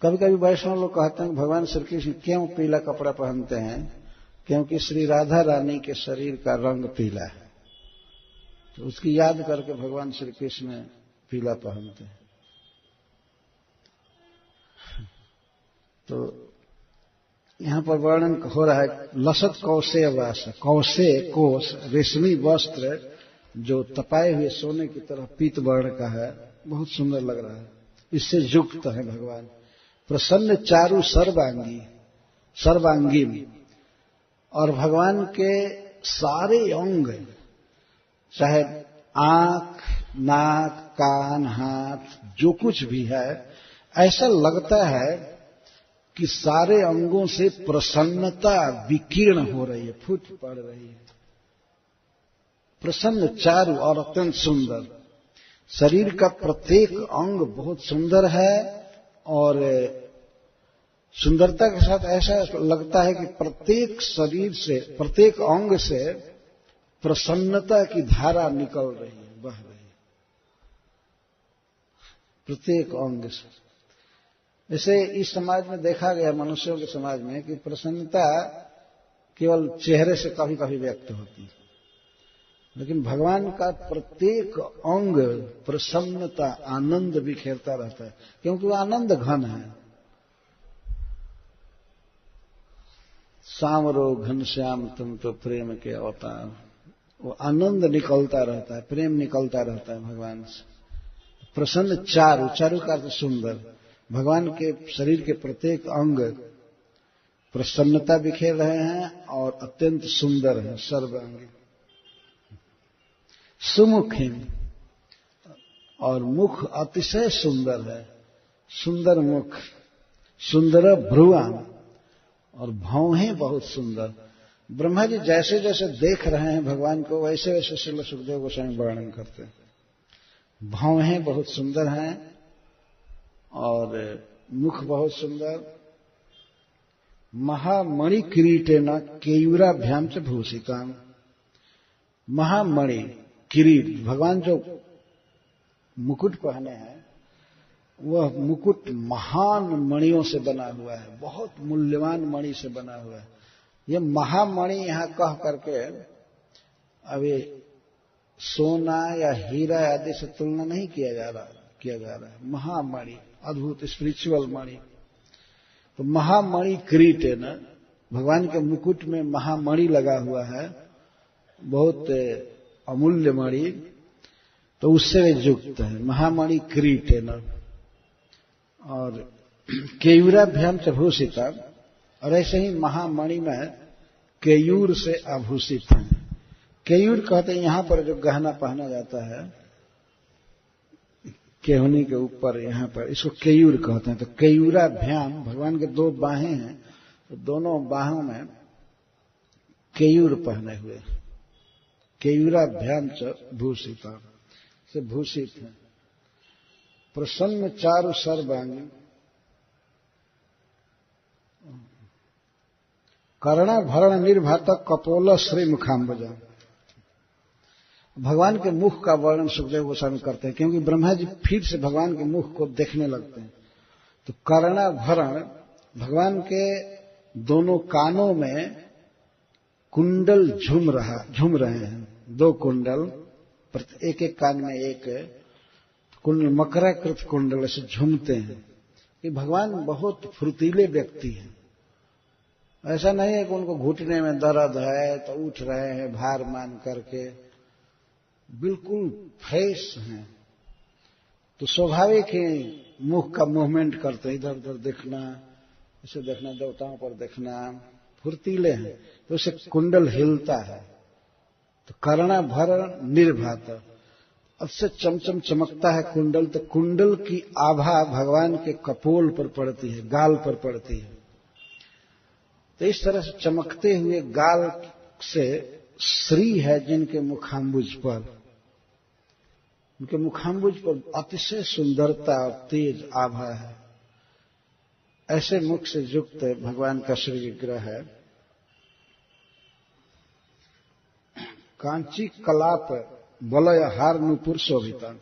कभी कभी वैष्णव लोग कहते हैं भगवान श्री कृष्ण क्यों पीला कपड़ा पहनते हैं? क्योंकि श्री राधा रानी के शरीर का रंग पीला है, तो उसकी याद करके भगवान श्री कृष्ण पीला पहनते हैं। तो यहां पर वर्णन हो रहा है लसत कौशेय वास, कौशेय कोश, रेशमी वस्त्र जो तपाए हुए सोने की तरह पीत वर्ण का है, बहुत सुंदर लग रहा है। इससे युक्त है भगवान। प्रसन्न चारु सर्वांगी, सर्वांगी, और भगवान के सारे अंग, चाहे आंख, नाक, कान, हाथ, जो कुछ भी है, ऐसा लगता है कि सारे अंगों से प्रसन्नता विकीर्ण हो रही है, फूट पड़ रही है। प्रसन्न चारु और अत्यंत सुंदर। शरीर का प्रत्येक अंग बहुत सुंदर है और सुंदरता के साथ ऐसा लगता है कि प्रत्येक शरीर से, प्रत्येक अंग से प्रसन्नता की धारा निकल रही है, बह रही है, प्रत्येक अंग से। जैसे इस समाज में देखा गया, मनुष्यों के समाज में, कि प्रसन्नता केवल चेहरे से कभी कभी व्यक्त होती है, लेकिन भगवान का प्रत्येक अंग प्रसन्नता, आनंद बिखेरता रहता है, क्योंकि वो आनंद घन है। सामरो घनश्याम तुम तो प्रेम के अवतार, वो आनंद निकलता रहता है, प्रेम निकलता रहता है भगवान से। प्रसन्न चारु, चारु का अर्थ सुंदर, भगवान के शरीर के प्रत्येक अंग प्रसन्नता बिखेर रहे हैं और अत्यंत सुंदर है, सर्वांगी। सुमुखिम, और मुख अतिशय सुंदर है, सुंदर मुख, सुंदर भ्रुवाम, और भौहें बहुत सुंदर। ब्रह्मा जी जैसे जैसे देख रहे हैं भगवान को, वैसे वैसे श्रील सुखदेव गोस्वामी वर्णन करते हैं। भौहें बहुत सुंदर हैं और मुख बहुत सुंदर। महामणि किरीटेन केयूराभ्याम च भूषिताम, महामणि किरीट, भगवान जो मुकुट पहने हैं वह मुकुट महान मणियों से बना हुआ है, बहुत मूल्यवान मणि से बना हुआ है। ये महामणि यहां कह करके अभी सोना या हीरा आदि से तुलना नहीं किया जा रहा है। महामणि, अद्भुत स्पिरिचुअल मणि। तो महामणि किरीट है ना, भगवान के मुकुट में महामणि लगा हुआ है, बहुत अमूल्य मणि, तो उससे वे युक्त है। महामणि किरीट है ना, और केयूराभ्याम च भूषिता, और ऐसे ही महामणि में केयूर से आभूषित है। केयूर कहते हैं यहां पर जो गहना पहना जाता है केहनी के ऊपर, यहां पर इसको केयूर कहते हैं। तो केयूराभ्याम, भगवान के दो बाहें हैं, तो दोनों बाहों में केयूर पहने हुए, केयूराभ्याम च भूषिता, से भूषित है। प्रसन्न चारु सर्वांगी, कर्ण भरण निर्भातक कपोल श्री मुखाम्बुज। भगवान के मुख का वर्णन सुखदेव गोस्वामी करते हैं, क्योंकि ब्रह्मा जी फिर से भगवान के मुख को देखने लगते हैं। तो कर्णाभरण, भगवान के दोनों कानों में कुंडल झूम रहे हैं, दो कुंडल, एक एक कान में एक कुंडल, मकराकृत कुंडल से झूमते हैं। कि भगवान बहुत फुर्तीले व्यक्ति हैं। ऐसा नहीं है कि उनको घुटने में दर्द है तो उठ रहे हैं भार मान करके, बिल्कुल फ्रेश हैं। तो स्वाभाविक ही मुख का मूवमेंट करते हैं, इधर उधर देखना, इसे देखना, देवताओं पर देखना, फुर्तीले हैं, तो उसे कुंडल हिलता है। तो कर्णाभरण निर्भात, उससे चमचम चमकता है कुंडल, तो कुंडल की आभा भगवान के कपोल पर पड़ती है, गाल पर पड़ती है। तो इस तरह से चमकते हुए गाल से श्री है जिनके मुखाम्बुज पर, उनके मुखाम्बुज पर अतिशय सुंदरता और तेज आभा है। ऐसे मुख से युक्त भगवान का श्री विग्रह है। कांची कलाप वलय हार नूपुर शोभिता।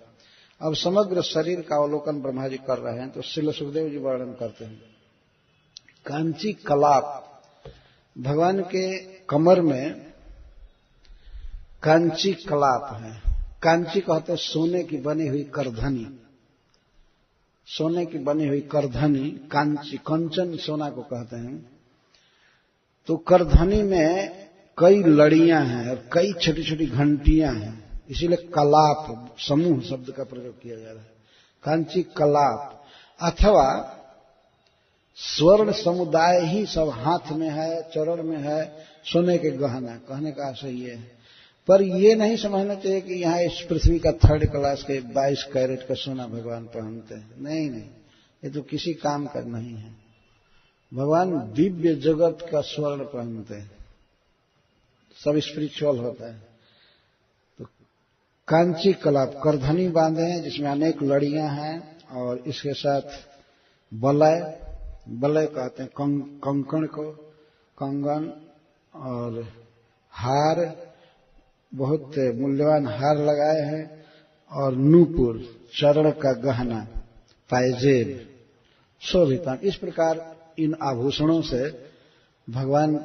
अब समग्र शरीर का अवलोकन ब्रह्मा जी कर रहे हैं, तो श्रील सुखदेव जी वर्णन करते हैं। कांची कलाप, भगवान के कमर में कांची कलाप है। कांची कहते हैं सोने की बनी हुई करधनी, सोने की बनी हुई करधनी, कांची, कंचन सोना को कहते हैं। तो करधनी में कई लड़ियां हैं और कई छोटी छोटी घंटियां हैं, इसीलिए कलाप समूह शब्द का प्रयोग किया जा रहा है। कांची कलाप, अथवा स्वर्ण समुदाय ही सब हाथ में है, चरण में है, सोने के गहना, कहने का आशय ये है। पर ये नहीं समझना चाहिए कि यहाँ इस पृथ्वी का 3rd क्लास के 22 कैरेट का सोना भगवान पहनते हैं। नहीं नहीं, ये तो किसी काम का नहीं है। भगवान दिव्य जगत का स्वर्ण पहनते हैं, सब स्पिरिचुअल होता है। तो कांची कलाप करधनी बांधे हैं जिसमें अनेक लड़ियां हैं और इसके साथ वलय, वलय कहते हैं कंकण को, कंगन और हार, बहुत मूल्यवान हार लगाए हैं और नूपुर, चरण का गहना, पायजेब, शोभिता। इस प्रकार इन आभूषणों से भगवान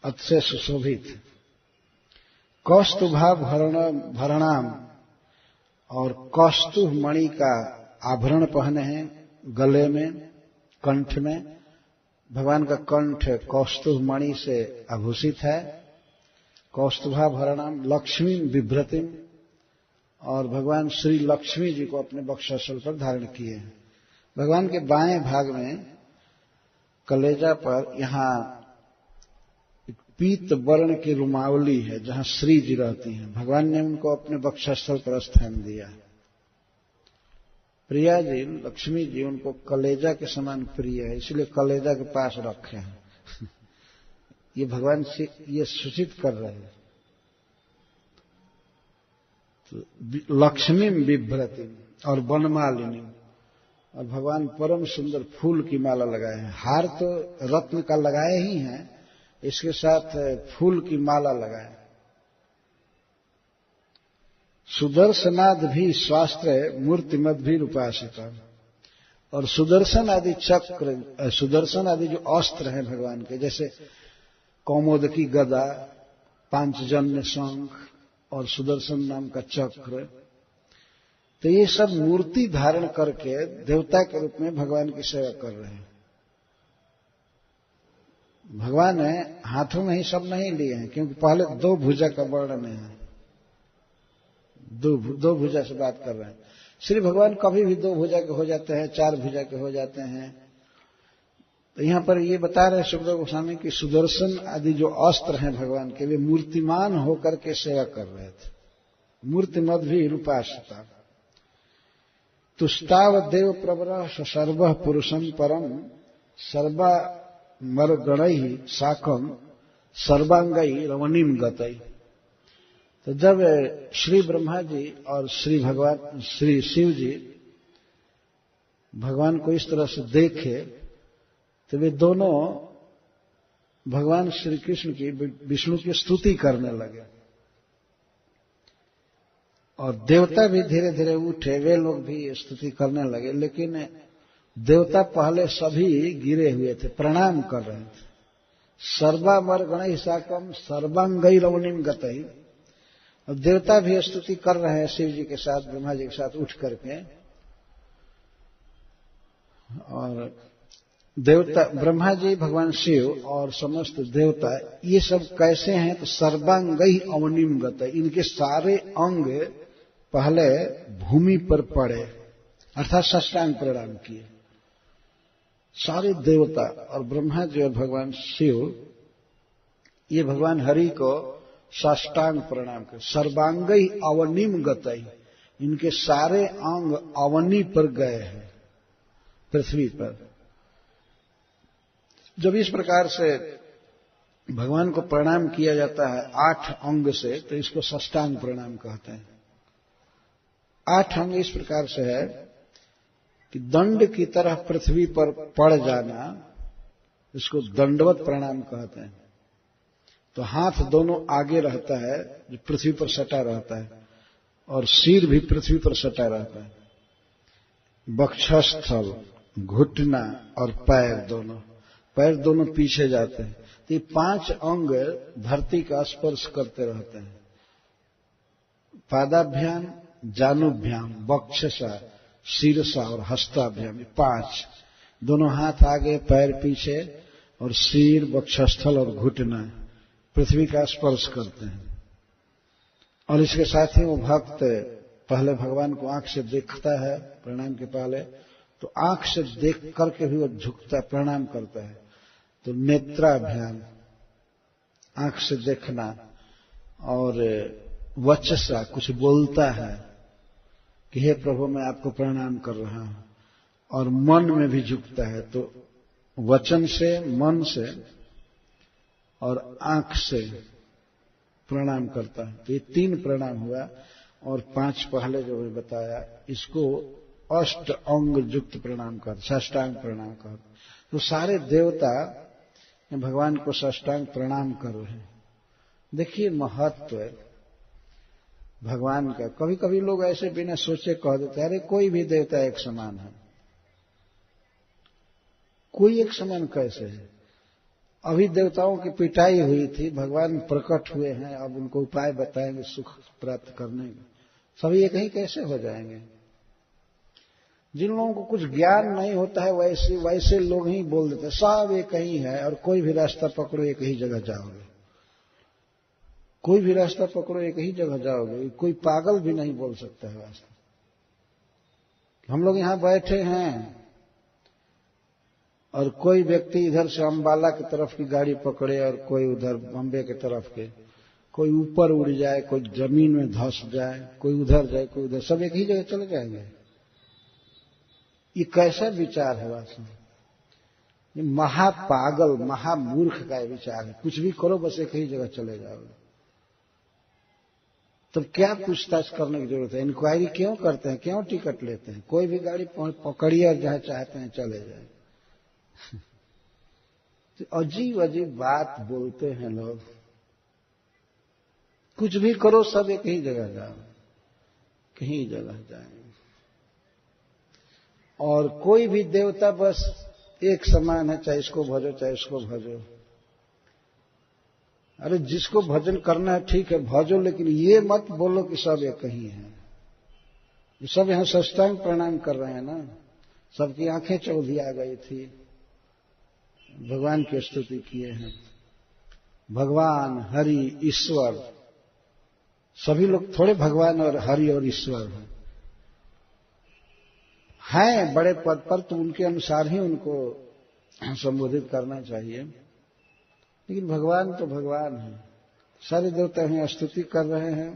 अतिशय सुशोभित। कौस्तुभा भरणाम, और कौस्तुभ मणि का आभरण पहने हैं गले में, कंठ में। भगवान का कंठ कौस्तुभ मणि से आभूषित है। कौस्तुभा भरणाम लक्ष्मी बिभ्रतिम, और भगवान श्री लक्ष्मी जी को अपने वक्षस्थल पर धारण किए हैं। भगवान के बाएं भाग में कलेजा पर यहां पीत वर्ण की रुमावली है जहां श्री जी रहती हैं। भगवान ने उनको अपने वक्षस्थल पर स्थान दिया। प्रिया जी, लक्ष्मी जी उनको कलेजा के समान प्रिय है, इसलिए कलेजा के पास रखे हैं। ये भगवान से ये सूचित कर रहे हैं। तो लक्ष्मी बिभ्रति और वनमालिनी, और भगवान परम सुंदर फूल की माला लगाए हैं। हार तो रत्न का लगाए ही हैं, इसके साथ फूल की माला लगाए। सुदर्शनाद भी स्वास्त्र मूर्तिमद भी उपासिता, और सुदर्शन आदि चक्र, सुदर्शन आदि जो अस्त्र हैं भगवान के, जैसे कौमोदकी गदा, पांचजन्य शंख और सुदर्शन नाम का चक्र, तो ये सब मूर्ति धारण करके देवता के रूप में भगवान की सेवा कर रहे हैं। भगवान ने हाथों में ही सब नहीं लिए हैं, क्योंकि पहले दो भुजा का वर्णन है, दो भुजा से बात कर रहे हैं। श्री भगवान कभी भी दो भुजा के हो जाते हैं, चार भुजा के हो जाते हैं। तो यहां पर ये बता रहे सुखदेव गोस्वामी कि सुदर्शन आदि जो अस्त्र हैं भगवान के, वे मूर्तिमान होकर के सेवा कर रहे थे। मूर्तिमद भी रूपासता। तुष्टाव देव प्रवर सर्व पुरुषम परम सर्वा मरगणई साकम सर्वांगई रवनीम गतई। तो जब श्री ब्रह्मा जी और श्री शिव जी भगवान को इस तरह से देखे, तो वे दोनों भगवान श्री कृष्ण की, विष्णु की स्तुति करने लगे। और देवता भी धीरे धीरे उठे, वे लोग भी स्तुति करने लगे। लेकिन देवता पहले सभी गिरे हुए थे, प्रणाम कर रहे थे। सर्वामर गणै साकम सर्वांगई रवनीम गतई। और देवता भी स्तुति कर रहे हैं शिव जी के साथ, ब्रह्मा जी के साथ उठ करके। और देवता, ब्रह्मा जी, भगवान शिव और समस्त देवता, ये सब कैसे हैं? तो सर्वांगई अवनीम गतई, इनके सारे अंग पहले भूमि पर पड़े, अर्थात साष्टांग प्रणाम किए। सारे देवता और ब्रह्मा जी और भगवान शिव, ये भगवान हरि को साष्टांग प्रणाम कर। सर्वांगई अवनीम गतई, इनके सारे अंग अवनी पर गए हैं, पृथ्वी पर। जब इस प्रकार से भगवान को प्रणाम किया जाता है 8 अंग से, तो इसको साष्टांग प्रणाम कहते हैं। 8 अंग इस प्रकार से है कि दंड की तरह पृथ्वी पर पड़ जाना, इसको दंडवत प्रणाम कहते हैं। तो हाथ दोनों आगे रहता है, जो पृथ्वी पर सटा रहता है, और सिर भी पृथ्वी पर सटा रहता है। वक्षस्थल, घुटना और पैर दोनों पीछे जाते हैं। तो ये 5 अंग धरती का स्पर्श करते रहते हैं। पादाभ्याम, जानुभ्याम, वक्षसा, शीर्षा और हस्ताभ्याम, 5। दोनों हाथ आगे, पैर पीछे, और सिर, वक्षस्थल और घुटना पृथ्वी का स्पर्श करते हैं। और इसके साथ ही वो भक्त पहले भगवान को आंख से देखता है प्रणाम के पहले, तो आंख से देख करके भी वो झुकता, प्रणाम करता है। तो नेत्राभ्याम, आंख से देखना, और वचसा, कुछ बोलता है कि हे प्रभु मैं आपको प्रणाम कर रहा हूं, और मन में भी झुकता है। तो वचन से, मन से और आंख से प्रणाम करता है। तो ये 3 प्रणाम हुआ। और 5 पहले जो भी बताया, इसको अष्ट अंग युक्त प्रणाम कर, साष्टांग प्रणाम कर। तो सारे देवता भगवान को साष्टांग प्रणाम कर रहे हैं। देखिए महत्व भगवान का। कभी कभी लोग ऐसे बिना सोचे कह देते हैं, अरे कोई भी देवता एक समान है। कोई एक समान कैसे है? अभी देवताओं की पिटाई हुई थी, भगवान प्रकट हुए हैं, अब उनको उपाय बताएंगे सुख प्राप्त करने का। सभी एक ही कैसे हो जाएंगे? जिन लोगों को कुछ ज्ञान नहीं होता है वैसे लोग ही बोल देते हैं सब एक ही है, और कोई भी रास्ता पकड़ो एक ही जगह जाओगे। कोई भी रास्ता पकड़ो एक ही जगह जाओगे। कोई पागल भी नहीं बोल सकता है रास्ता। हम लोग यहां बैठे हैं और कोई व्यक्ति इधर से अंबाला की तरफ की गाड़ी पकड़े और कोई उधर बॉम्बे की तरफ के, कोई ऊपर उड़ जाए, कोई जमीन में धंस जाए, कोई उधर जाए, कोई उधर, सब एक ही जगह चले जाएंगे। ये कैसा विचार है वास्तव में? ये महापागल महामूर्ख का विचार है। कुछ भी करो बस एक ही जगह चले जाओगे। तब क्या पूछताछ करने की जरूरत है? इंक्वायरी क्यों करते हैं? क्यों टिकट लेते हैं? कोई भी गाड़ी पकड़िए और जहां चाहते हैं चले जाए। तो अजीब अजीब बात बोलते हैं लोग। कुछ भी करो सब एक ही जगह जाओ, कहीं जगह जाएंगे। और कोई भी देवता बस एक समान है, चाहे इसको भजो चाहे इसको भजो। अरे जिसको भजन करना है ठीक है भजो, लेकिन ये मत बोलो कि सब एक ही है। सब यहां साष्टांग प्रणाम कर रहे हैं ना, सबकी आंखें चौधिया गई थी, भगवान की स्तुति किए हैं। भगवान हरि ईश्वर, सभी लोग थोड़े भगवान और हरि और ईश्वर हैं बड़े पद पर, तो उनके अनुसार ही उनको संबोधित करना चाहिए। लेकिन भगवान तो भगवान है। सारे देवता हैं स्तुति कर रहे हैं।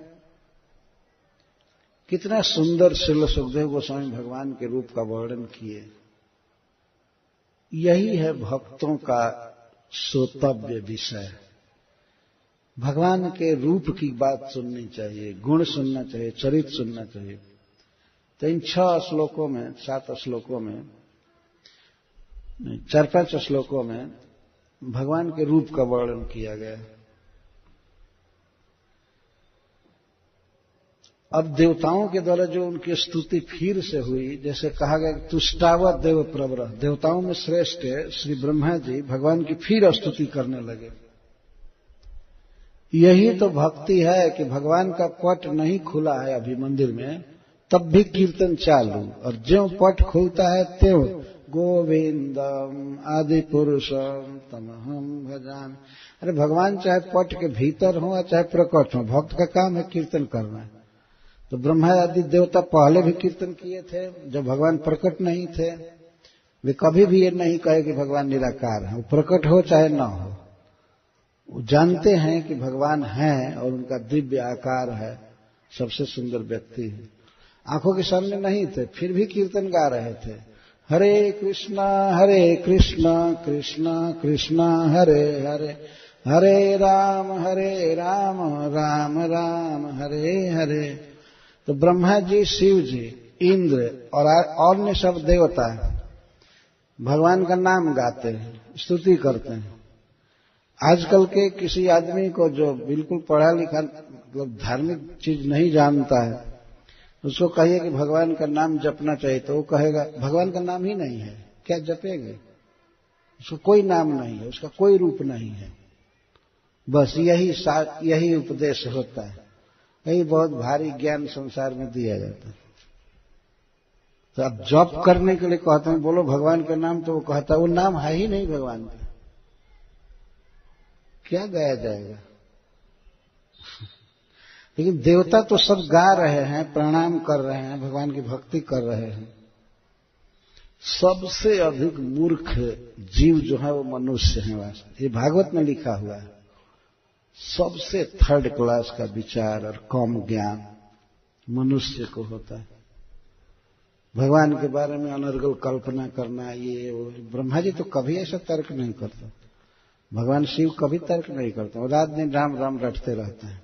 कितना सुंदर श्रील सुखदेव गोस्वामी भगवान के रूप का वर्णन किए। यही है भक्तों का श्रोतव्य विषय। भगवान के रूप की बात सुननी चाहिए, गुण सुनना चाहिए, चरित्र सुनना चाहिए। तो इन 6 श्लोकों में, 7 श्लोकों में, 4-5 श्लोकों में भगवान के रूप का वर्णन किया गया। अब देवताओं के द्वारा जो उनकी स्तुति फिर से हुई, जैसे कहा गया तुष्टावत देव प्रवर, देवताओं में श्रेष्ठ श्री ब्रह्मा जी भगवान की फिर स्तुति करने लगे। यही तो भक्ति है कि भगवान का पट नहीं खुला है अभी मंदिर में, तब भी कीर्तन चालू, और ज्यों पट खुलता है त्यों गोविंदम आदि पुरुषम तमहम भजामि। अरे भगवान चाहे पट के भीतर हो या चाहे प्रकट हो, भक्त का काम है कीर्तन करना। तो ब्रह्मा आदि देवता पहले भी कीर्तन किए थे जब भगवान प्रकट नहीं थे। वे कभी भी ये नहीं कहे कि भगवान निराकार है, वो प्रकट हो चाहे न हो। वो जानते हैं कि भगवान हैं और उनका दिव्य आकार है, सबसे सुंदर व्यक्ति है। आंखों के सामने नहीं थे, फिर भी कीर्तन गा रहे थे, हरे कृष्णा कृष्णा कृष्णा हरे हरे, हरे राम राम राम हरे हरे। तो ब्रह्मा जी, शिव जी, इंद्र और अन्य सब देवता भगवान का नाम गाते हैं, स्तुति करते हैं। आजकल के किसी आदमी को जो बिल्कुल पढ़ा लिखा मतलब धार्मिक चीज नहीं जानता है, उसको कहिए कि भगवान का नाम जपना चाहिए, तो वो कहेगा भगवान का नाम ही नहीं है, क्या जपेंगे? उसका कोई नाम नहीं है, उसका कोई रूप नहीं है। बस यही उपदेश होता है, यही बहुत भारी ज्ञान संसार में दिया जाता है। तो अब जप करने के लिए कहते हैं बोलो भगवान का नाम, तो वो कहता है वो नाम है ही नहीं भगवान का, क्या गाया जाएगा? लेकिन देवता तो सब गा रहे हैं, प्रणाम कर रहे हैं, भगवान की भक्ति कर रहे हैं। सबसे अधिक मूर्ख जीव जो है वो मनुष्य है। वास्तव ये भागवत में लिखा हुआ है। सबसे थर्ड क्लास का विचार और कम ज्ञान मनुष्य को होता है। भगवान के बारे में अनर्गल कल्पना करना, ये वो। ब्रह्मा जी तो कभी ऐसा तर्क नहीं करते, भगवान शिव कभी तर्क नहीं करते, वो रात दिन राम राम रटते रहते हैं।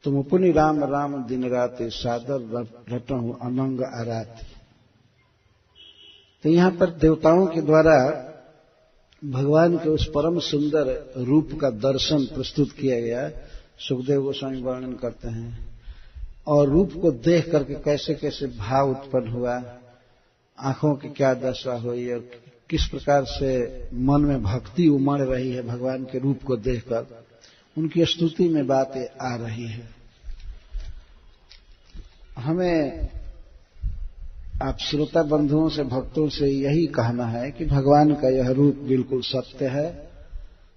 तुम पुनि राम राम दिन राते सादर रटहु अनंग आराती। तो यहां पर देवताओं के द्वारा भगवान के उस परम सुंदर रूप का दर्शन प्रस्तुत किया गया। सुखदेव गोस्वामी वर्णन करते हैं और रूप को देख करके कैसे कैसे भाव उत्पन्न हुआ, आंखों की क्या दशा हुई और किस प्रकार से मन में भक्ति उमड़ रही है भगवान के रूप को देखकर, उनकी स्तुति में बातें आ रही है। हमें आप श्रोता बंधुओं से, भक्तों से यही कहना है कि भगवान का यह रूप बिल्कुल सत्य है,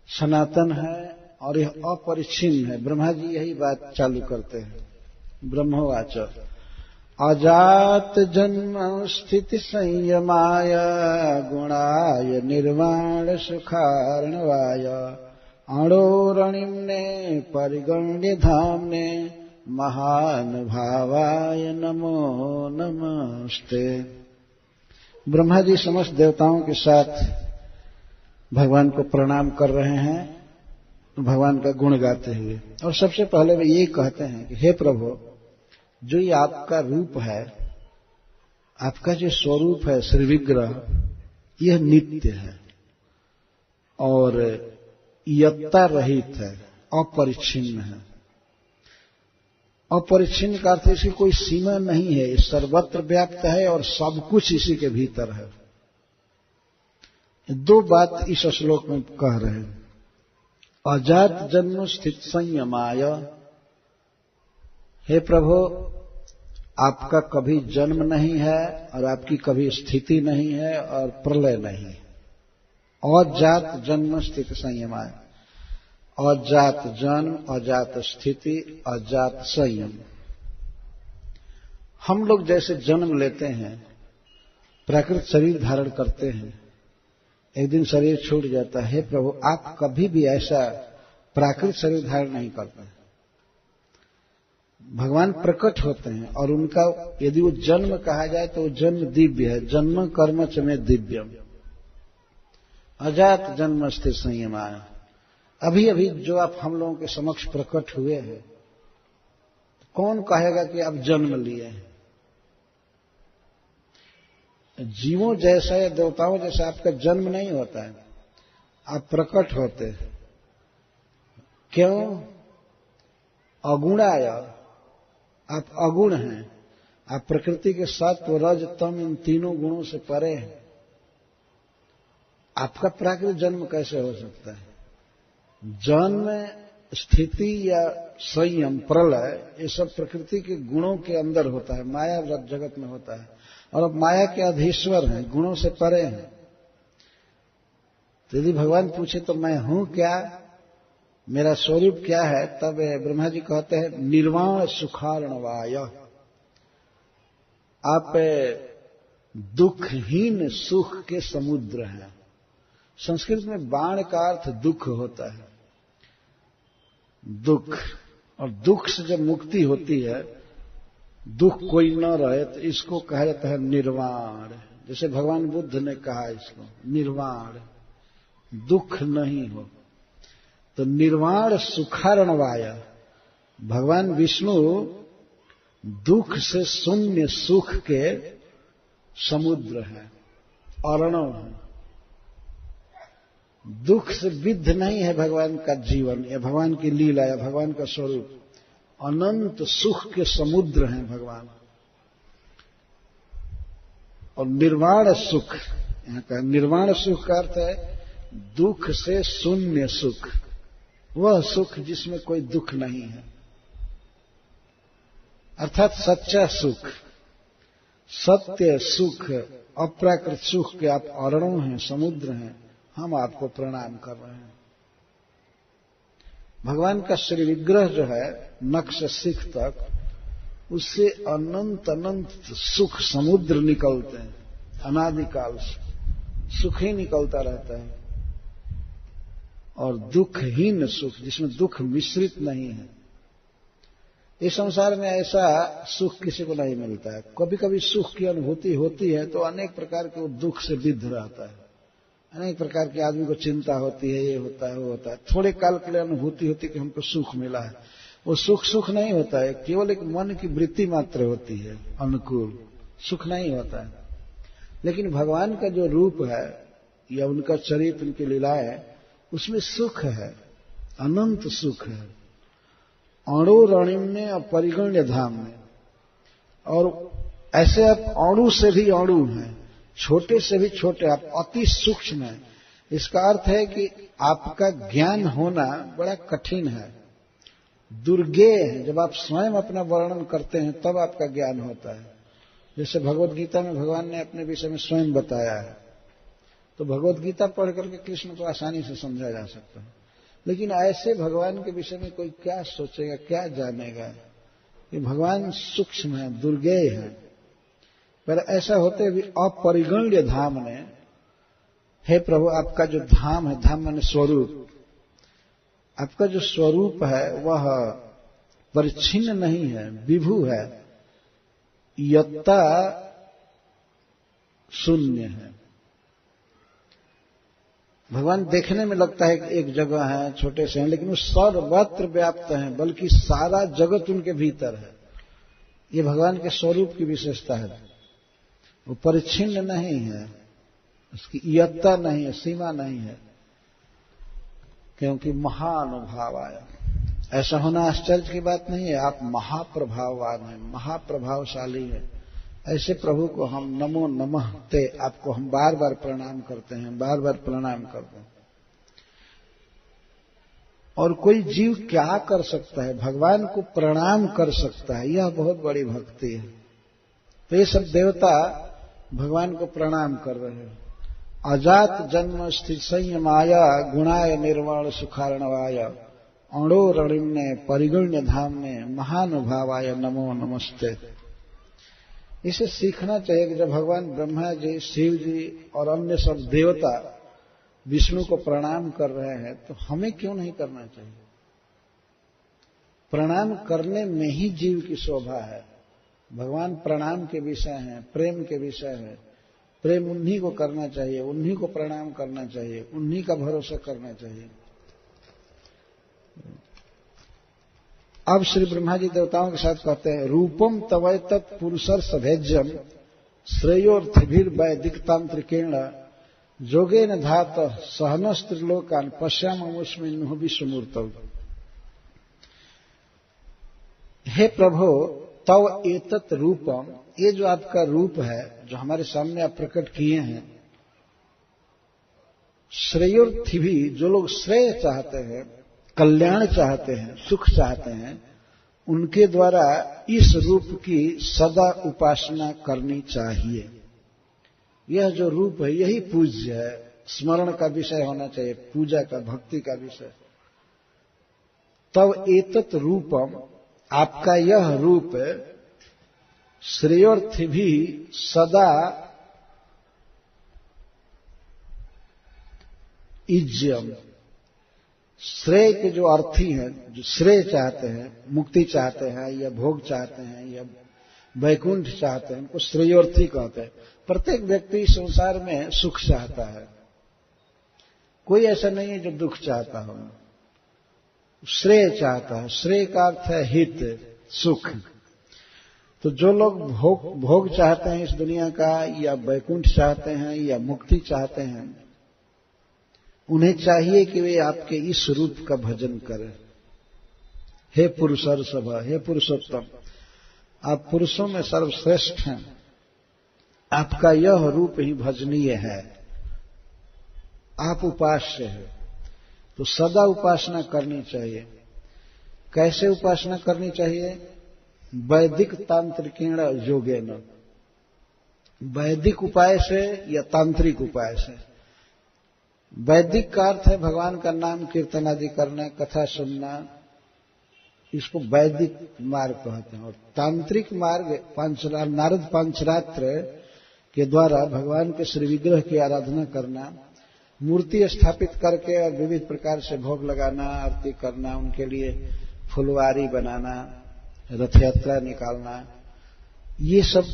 सनातन है और यह अपरिच्छिन्न है। ब्रह्मा जी यही बात चालू करते हैं। ब्रह्मवाच अजात जन्म स्थिति संयमाय गुणाय निर्वाण सुखार्णवाय अणोरणिम्ने परिगण्य धाम्ने महान भावाय नमो नमस्ते। ब्रह्मा जी समस्त देवताओं के साथ भगवान को प्रणाम कर रहे हैं, भगवान का गुण गाते हुए। और सबसे पहले वे ये कहते हैं कि हे प्रभु, जो ये आपका रूप है, आपका जो स्वरूप है श्री विग्रह, यह नित्य है और यत्ता रहित है, अपरिच्छिन्न है। अपरिच्छिन्न का अर्थ इसकी कोई सीमा नहीं है, सर्वत्र व्याप्त है और सब कुछ इसी के भीतर है। दो बात इस श्लोक में कह रहे हैं। अजात जन्म स्थित संयमाय, हे प्रभु, आपका कभी जन्म नहीं है और आपकी कभी स्थिति नहीं है और प्रलय नहीं है। अजात जन्म स्थित संयमाय, अजात जन्म, अजात स्थिति, अजात संयम। हम लोग जैसे जन्म लेते हैं, प्राकृतिक शरीर धारण करते हैं, एक दिन शरीर छूट जाता है। हे प्रभु, आप कभी भी ऐसा प्राकृतिक शरीर धारण नहीं करते हैं। भगवान प्रकट होते हैं और उनका यदि वो जन्म कहा जाए तो वो जन्म दिव्य है। जन्म कर्म च में दिव्यम, अजात जन्म स्थित संयमाय। अभी अभी जो आप हम लोगों के समक्ष प्रकट हुए हैं, कौन कहेगा कि आप जन्म लिए हैं? जीवों जैसा या देवताओं जैसा आपका जन्म नहीं होता है, आप प्रकट होते हैं। क्यों? अगुणाय, आप अगुण हैं। आप प्रकृति के सत्व रज तम इन तीनों गुणों से परे हैं। आपका प्राकृतिक जन्म कैसे हो सकता है? जन्म, स्थिति या संयम, प्रलय, ये सब प्रकृति के गुणों के अंदर होता है, माया जगत में होता है। और अब माया के अधीश्वर हैं, गुणों से परे हैं। तो यदि भगवान पूछे तो मैं हूं क्या, मेरा स्वरूप क्या है, तब ब्रह्मा जी कहते हैं निर्वाण सुखार्णवाय। आप दुखहीन सुख के समुद्र हैं। संस्कृत में बाण का अर्थ दुख होता है। दुख, और दुख से जब मुक्ति होती है, दुख कोई न रहे, तो इसको कहा जाता है निर्वाण। जैसे भगवान बुद्ध ने कहा इसको निर्वाण, दुख नहीं हो। तो निर्वाण सुखार्णवाय, भगवान विष्णु दुख से शून्य सुख के समुद्र है, अर्णव है। दुख से विद्ध नहीं है भगवान का जीवन या भगवान की लीला या भगवान का स्वरूप। अनंत सुख के समुद्र हैं भगवान। और निर्वाण सुख, यहां का निर्वाण सुख का अर्थ है दुख से शून्य सुख, वह सुख जिसमें कोई दुख नहीं है, अर्थात सच्चा सुख, सत्य सुख, अप्राकृत सुख के आप अर्णव हैं, समुद्र हैं। हम आपको प्रणाम कर रहे हैं। भगवान का श्री विग्रह जो है नख से सिख तक, उससे अनंत अनंत सुख समुद्र निकलते हैं। अनादिकाल से सुख ही निकलता रहता है। और दुखहीन सुख, जिसमें दुख मिश्रित नहीं है। इस संसार में ऐसा सुख किसी को नहीं मिलता है। कभी कभी सुख की अनुभूति होती है तो अनेक प्रकार के वो दुख से विद्ध रहता है। अनेक प्रकार के आदमी को चिंता होती है, ये होता है, वो होता है। थोड़े काल के लिए अनुभूति होती है कि हमको सुख मिला है, वो सुख सुख नहीं होता है, केवल एक मन की वृत्ति मात्र होती है अनुकूल, सुख नहीं होता है। लेकिन भगवान का जो रूप है या उनका चरित्र, उनकी लीलाएं, उसमें सुख है, अनंत सुख है। अणु रणिम्य और परिगण्य धाम में, और ऐसे आप अणु से भी अणु हैं, छोटे से भी छोटे, आप अति सूक्ष्म हैं। इसका अर्थ है कि आपका ज्ञान होना बड़ा कठिन है, दुर्गेय है। जब आप स्वयं अपना वर्णन करते हैं तब आपका ज्ञान होता है। जैसे भगवत गीता में भगवान ने अपने विषय में स्वयं बताया है, तो भगवत गीता पढ़ करके कृष्ण को आसानी से समझा जा सकता है। लेकिन ऐसे भगवान के विषय में कोई क्या सोचेगा, क्या जानेगा कि भगवान सूक्ष्म है, दुर्गेय है। पर ऐसा होते हुए अपरिगण्य धाम ने, हे प्रभु आपका जो धाम है, धाम माने स्वरूप, आपका जो स्वरूप है वह परिच्छिन्न नहीं है, विभु है, यत्ता शून्य है। भगवान देखने में लगता है कि एक जगह है, छोटे से हैं, लेकिन वो सर्वत्र व्याप्त हैं, बल्कि सारा जगत उनके भीतर है। ये भगवान के स्वरूप की विशेषता है। वो परिच्छिन्न नहीं है, उसकी यत्ता नहीं है, सीमा नहीं है, क्योंकि महानुभाव आया। ऐसा होना आश्चर्य की बात नहीं है। आप महाप्रभाववान हैं, महाप्रभावशाली हैं। ऐसे प्रभु को हम नमो नमः ते, आपको हम बार बार प्रणाम करते हैं, बार बार प्रणाम करते हैं। और कोई जीव क्या कर सकता है, भगवान को प्रणाम कर सकता है, यह बहुत बड़ी भक्ति है। तो ये सब देवता भगवान को प्रणाम कर रहे हैं। अजात जन्म स्थित संयमाया गुणाय निर्वाण सुखार्णवाय अणो रणिम्ने परिगण्य धामने महानुभावाय नमो नमस्ते। इसे सीखना चाहिए कि जब भगवान ब्रह्मा जी, शिव जी और अन्य सब देवता विष्णु को प्रणाम कर रहे हैं, तो हमें क्यों नहीं करना चाहिए? प्रणाम करने में ही जीव की शोभा है। भगवान प्रणाम के विषय हैं, प्रेम के विषय है। प्रेम उन्हीं को करना चाहिए, उन्हीं को प्रणाम करना चाहिए, उन्हीं का भरोसा करना चाहिए। अब श्री ब्रह्मा जी देवताओं के साथ कहते हैं, रूपम तवै तत्पुरुषर सभेज्यम श्रेयोर्थिभिर वैदिकतांत्रिकेण जोगेन धात सहनस्त्रिलोकान पश्यामस्मिन् विश्वमूर्तौ। हे प्रभु, तव एतत् रूपम, ये जो आपका रूप है, जो हमारे सामने आप प्रकट किए हैं, श्रेयोर्थिभि, जो लोग श्रेय चाहते हैं, कल्याण चाहते हैं, सुख चाहते हैं, उनके द्वारा इस रूप की सदा उपासना करनी चाहिए। यह जो रूप है यही पूज्य है, स्मरण का विषय होना चाहिए, पूजा का, भक्ति का विषय। तब एतत् रूपम, आपका यह रूप श्रेयोर्थिभि सदा इज्यम, श्रेय के जो अर्थी हैं, जो श्रेय चाहते हैं, मुक्ति चाहते हैं या भोग चाहते हैं या वैकुंठ चाहते हैं, उनको श्रेयोर्थी कहते हैं। प्रत्येक व्यक्ति संसार में सुख चाहता है, कोई ऐसा नहीं है जो दुख चाहता हो, श्रेय चाहता है। श्रेय का अर्थ है हित, सुख। तो जो लोग भोग चाहते हैं इस दुनिया का, या वैकुंठ चाहते हैं या मुक्ति चाहते हैं, उन्हें चाहिए कि वे आपके इस रूप का भजन करें। हे पुरुषर सभा, हे पुरुषोत्तम, आप पुरुषों में सर्वश्रेष्ठ हैं, आपका यह रूप ही भजनीय है, आप उपास्य हैं। तो सदा उपासना करनी चाहिए। कैसे उपासना करनी चाहिए? वैदिक तांत्रिकेण योगेन, वैदिक उपाय से या तांत्रिक उपाय से। वैदिक का अर्थ है भगवान का नाम कीर्तन आदि करना, कथा सुनना, इसको वैदिक मार्ग कहते हैं। और तांत्रिक मार्ग नारद पांचरात्र के द्वारा भगवान के श्री विग्रह की आराधना करना, मूर्ति स्थापित करके और विविध प्रकार से भोग लगाना, आरती करना, उनके लिए फुलवारी बनाना, रथ यात्रा निकालना, ये सब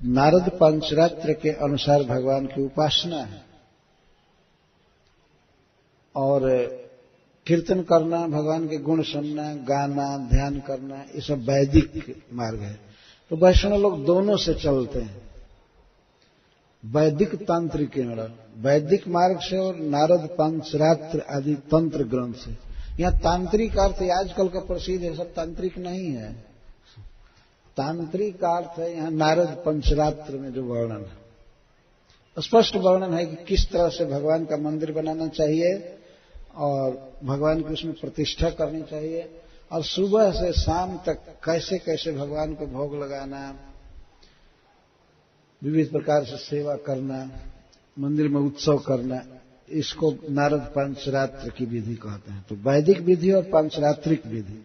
नारद पांचरात्र के अनुसार भगवान की उपासना है। और कीर्तन करना, भगवान के गुण सुनना, गाना, ध्यान करना, ये सब वैदिक मार्ग है। तो वैष्णव लोग दोनों से चलते हैं, वैदिक तांत्रिक वैदिक मार्ग से और नारद पंचरात्र आदि तंत्र ग्रंथ से। यहाँ तांत्रिक अर्थ आजकल का प्रसिद्ध है, सब तांत्रिक नहीं है। तांत्रिक अर्थ है यहाँ नारद पंचरात्र में जो वर्णन है, स्पष्ट वर्णन है कि किस तरह से भगवान का मंदिर बनाना चाहिए और भगवान की उसमें प्रतिष्ठा करनी चाहिए, और सुबह से शाम तक कैसे कैसे भगवान को भोग लगाना, विविध प्रकार से सेवा करना, मंदिर में उत्सव करना, इसको नारद पंचरात्र की विधि कहते हैं। तो वैदिक विधि और पंचरात्रिक विधि,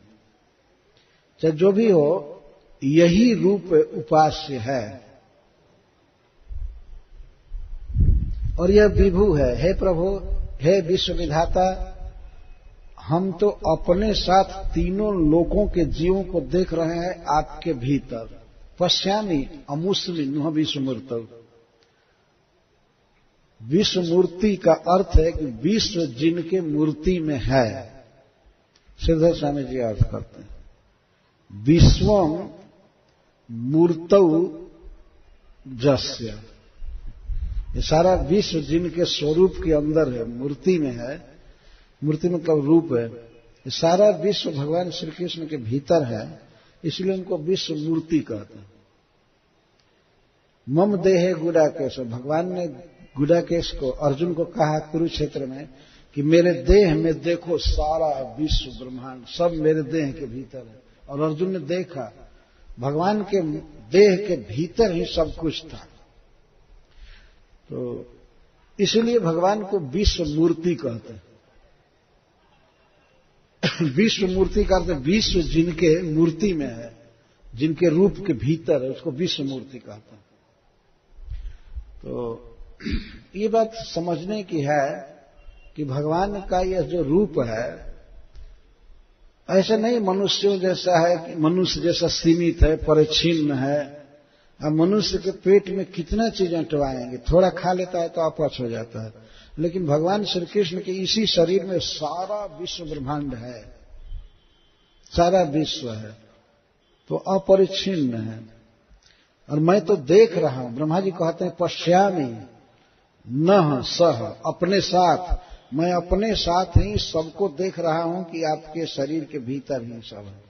चाहे जो भी हो, यही रूप उपास्य है और यह विभु है। हे प्रभु, हे विश्व विधाता, हम तो अपने साथ तीनों लोकों के जीवों को देख रहे हैं आपके भीतर। पश्यामि अमुष्मि नुह विश्वमूर्तौ। विश्व मूर्ति का अर्थ है कि विश्व जिनके मूर्ति में है। श्रीधर स्वामी जी अर्थ करते हैं, विश्वम मूर्तौ जस्य। ये सारा विश्व जिनके स्वरूप के अंदर है, मूर्ति में है, मूर्ति में कब रूप है, ये सारा विश्व भगवान श्री कृष्ण के भीतर है, इसलिए उनको विश्व मूर्ति कहते हैं। मम देहे गुडाकेश, भगवान ने गुडाकेश को, अर्जुन को कहा कुरुक्षेत्र में कि मेरे देह में देखो सारा विश्व ब्रह्मांड सब मेरे देह के भीतर है। और अर्जुन ने देखा भगवान के देह के भीतर ही सब कुछ था। तो इसलिए भगवान को विश्व मूर्ति कहते हैं। विश्व मूर्ति का अर्थ विश्व जिनके मूर्ति में है, जिनके रूप के भीतर है, उसको विश्व मूर्ति कहते हैं। तो ये बात समझने की है कि भगवान का यह जो रूप है, ऐसा नहीं मनुष्यों जैसा है कि मनुष्य जैसा सीमित है, परिच्छिन्न है। अब मनुष्य के पेट में कितना चीज अटवाएंगे, थोड़ा खा लेता है तो अपच हो जाता है। लेकिन भगवान श्री कृष्ण के इसी शरीर में सारा विश्व ब्रह्मांड है, सारा विश्व है, तो अपरिच्छिन्न है। और मैं तो देख रहा हूं, ब्रह्मा जी कहते हैं पश्यामि नह सह, अपने साथ, मैं अपने साथ ही सबको देख रहा हूं कि आपके शरीर के भीतर ही सब है।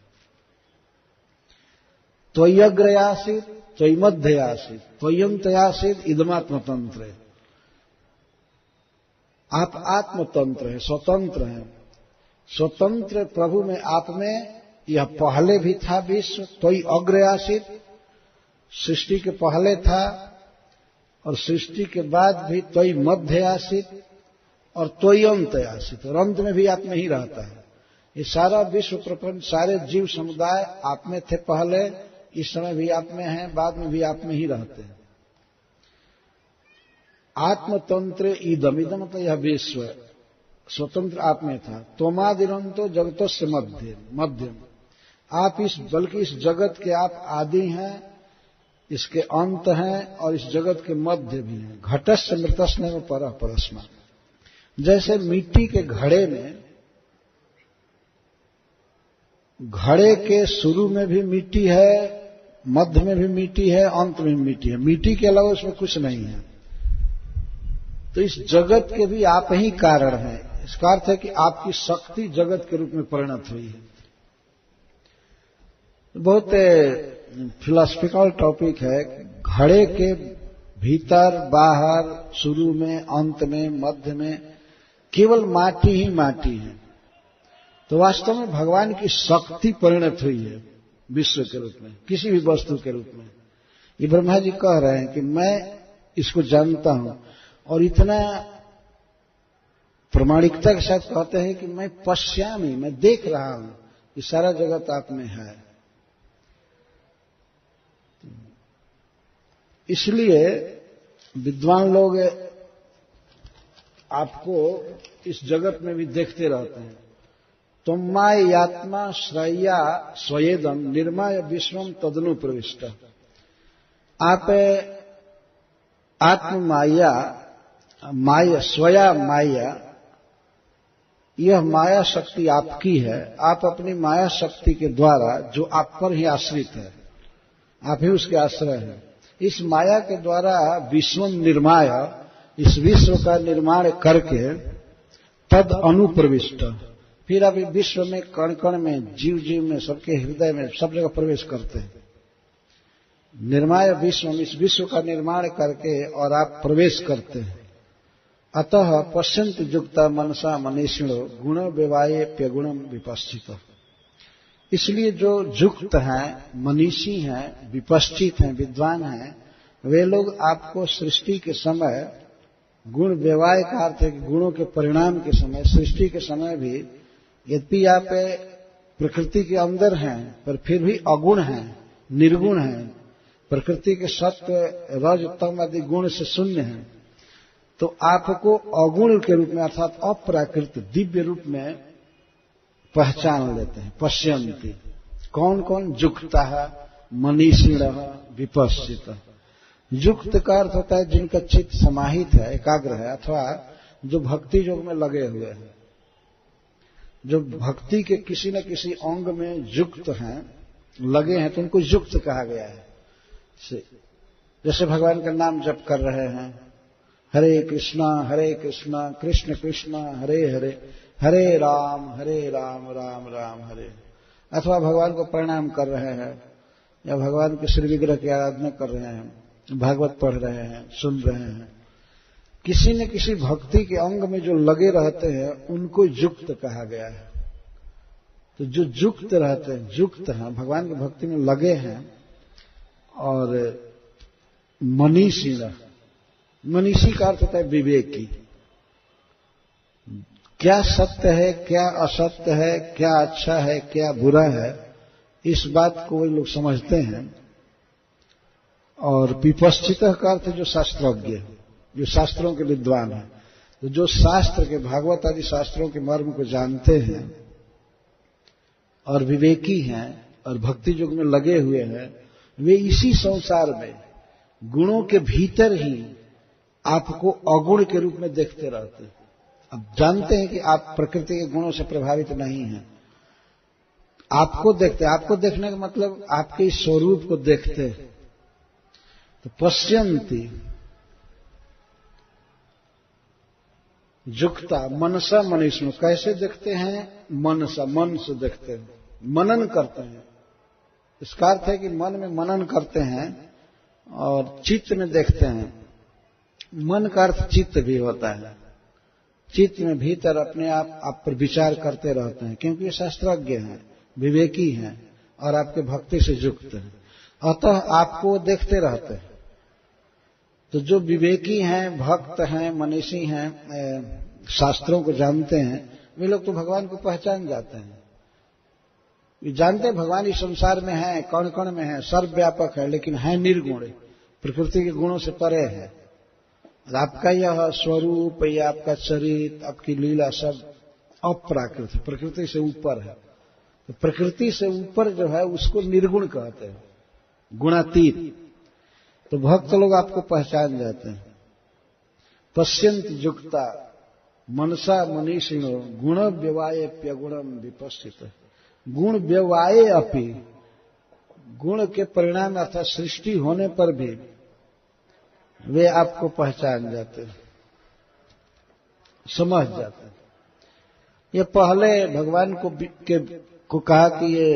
त्वय्यग्रे आसीत् त्वय्मध्ये आसीत् त्वय्यन्ते आसीत् इदमात्मतंत्र। आप आत्मतंत्र है, स्वतंत्र है। स्वतंत्र प्रभु में, आप में यह पहले भी था विश्व। त्वयि अग्रे आसीत्, सृष्टि के पहले था, और सृष्टि के बाद भी त्वयि मध्य आसीत्, और त्वयि अंत आसीत्, और अंत में भी आप में ही रहता है। ये सारा विश्व प्रपंच, सारे जीव समुदाय आप में थे पहले, इस समय भी आप में हैं, बाद में भी आप में ही रहते हैं। आत्मतंत्र इदम, इदम मतलब यह विश्व स्वतंत्र आप में था। त्वमादिरंतो जगतस्य मध्यम, आप इस, बल्कि इस जगत के आप आदि हैं, इसके अंत हैं, और इस जगत के मध्य भी हैं। घटस्य मृतस्य में परः परस्मा, जैसे मिट्टी के घड़े में, घड़े के शुरू में भी मिट्टी है, मध्य में भी मिट्टी है, अंत में भी मिट्टी है, मिट्टी के अलावा उसमें कुछ नहीं है। तो इस जगत के भी आप ही कारण हैं। इसका अर्थ है कि आपकी शक्ति जगत के रूप में परिणत हुई है। बहुत फिलॉसफिकल टॉपिक है। घड़े के भीतर, बाहर, शुरू में, अंत में, मध्य में केवल माटी ही माटी है। तो वास्तव में भगवान की शक्ति परिणत हुई है विश्व के रूप में, किसी भी वस्तु के रूप में। ये ब्रह्मा जी कह रहे हैं कि मैं इसको जानता हूं, और इतना प्रामाणिकता के साथ कहते हैं कि मैं पश्यामि, मैं देख रहा हूं कि सारा जगत आप में है। इसलिए विद्वान लोग आपको इस जगत में भी देखते रहते हैं। तुम्माय यात्मा श्रया स्वयेदम निर्माय विश्वम तदनु प्रविष्ट। आप आत्म माया, माया स्वया माया, यह माया शक्ति आपकी है, आप अपनी माया शक्ति के द्वारा, जो आप पर ही आश्रित है, आप ही उसके आश्रय हैं, इस माया के द्वारा विश्व निर्माय, इस विश्व का निर्माण करके तद अनुप्रविष्ट, फिर आप विश्व में कण कण में, जीव जीव में, सबके हृदय में, सब जगह प्रवेश करते हैं। निर्माय विश्व में, इस विश्व का निर्माण करके और आप प्रवेश करते हैं। अतः पश्यन्ति युक्ता मनसा मनीषिणो गुण व्यवायेप्य गुणम विपश्चित। इसलिए जो युक्त हैं, मनीषी हैं, विपश्चित हैं, विद्वान हैं, वे लोग आपको सृष्टि के समय, गुण व्यवाय का अर्थ है कि गुणों के परिणाम के समय, सृष्टि के समय भी, यद्यपि आप प्रकृति के अंदर हैं पर फिर भी अगुण हैं, निर्गुण हैं, प्रकृति के सत्व रज तम आदि गुण से शून्य हैं, तो आपको अगुण के रूप में अर्थात अप्राकृत दिव्य रूप में पहचान लेते हैं। पश्यन्ति कौन कौन? युक्ता मनीषिण विपश्चित। युक्त का अर्थ होता है जिनका चित्त समाहित है, एकाग्र है, अथवा जो भक्ति योग में लगे हुए हैं, जो भक्ति के किसी न किसी अंग में युक्त हैं, लगे हैं, तो उनको युक्त कहा गया है। जैसे भगवान का नाम जप कर रहे हैं, हरे कृष्णा कृष्ण कृष्ण हरे हरे, हरे राम राम राम हरे, अथवा भगवान को प्रणाम कर रहे हैं या भगवान के श्री विग्रह की आराधना कर रहे हैं, भागवत पढ़ रहे हैं, सुन रहे हैं, किसी न किसी भक्ति के अंग में जो लगे रहते हैं उनको युक्त कहा गया है। तो जो युक्त रहते हैं, युक्त हैं, भगवान की भक्ति में लगे हैं, और मनीषी, मनीषी का अर्थ होता है विवेकी। क्या सत्य है, क्या असत्य है, क्या अच्छा है, क्या बुरा है, इस बात को वे लोग समझते हैं। और विपश्चित का अर्थ जो शास्त्रज्ञ, जो शास्त्रों के विद्वान है, तो जो शास्त्र के, भागवत आदि शास्त्रों के मर्म को जानते हैं और विवेकी हैं और भक्ति युग में लगे हुए हैं, वे इसी संसार में गुणों के भीतर ही आपको अगुण के रूप में देखते रहते हैं। अब जानते हैं कि आप प्रकृति के गुणों से प्रभावित नहीं हैं, आपको देखते हैं। आपको देखने का मतलब आपके इस स्वरूप को देखते हैं। तो पश्यन्ति युक्ता मनसा मनीषिणो, कैसे देखते हैं? मनसा, मन से देखते हैं, मनन करते हैं। इसका अर्थ है कि मन में मनन करते हैं और चित्त में देखते हैं। मन का अर्थ चित्त भी होता है। चित्त में भीतर अपने आप पर विचार करते रहते हैं, क्योंकि ये शास्त्रज्ञ हैं, विवेकी हैं और आपके भक्ति से युक्त हैं, अतः आपको देखते रहते हैं। तो जो विवेकी हैं, भक्त हैं, मनीषी हैं, शास्त्रों को जानते हैं, वे लोग तो भगवान को पहचान जाते हैं। वे जानते हैं भगवान इस संसार में है, कण कण में है, सर्वव्यापक है, लेकिन है निर्गुण, प्रकृति के गुणों से परे है। आपका यह स्वरूप, या आपका चरित्र, आपकी लीला सब अप्राकृत, प्रकृति से ऊपर है। तो प्रकृति से ऊपर जो है उसको निर्गुण कहते हैं, गुणातीत। तो भक्त लोग आपको पहचान जाते हैं। पश्यन्ति युक्ता मनसा मनीषिणो गुण व्यवायेप्य गुणम विपश्चित। गुण व्यवाये अपि, गुण के परिणाम अर्थात सृष्टि होने पर भी वे आपको पहचान जाते हैं, समझ जाते हैं। ये पहले भगवान को कहा कि ये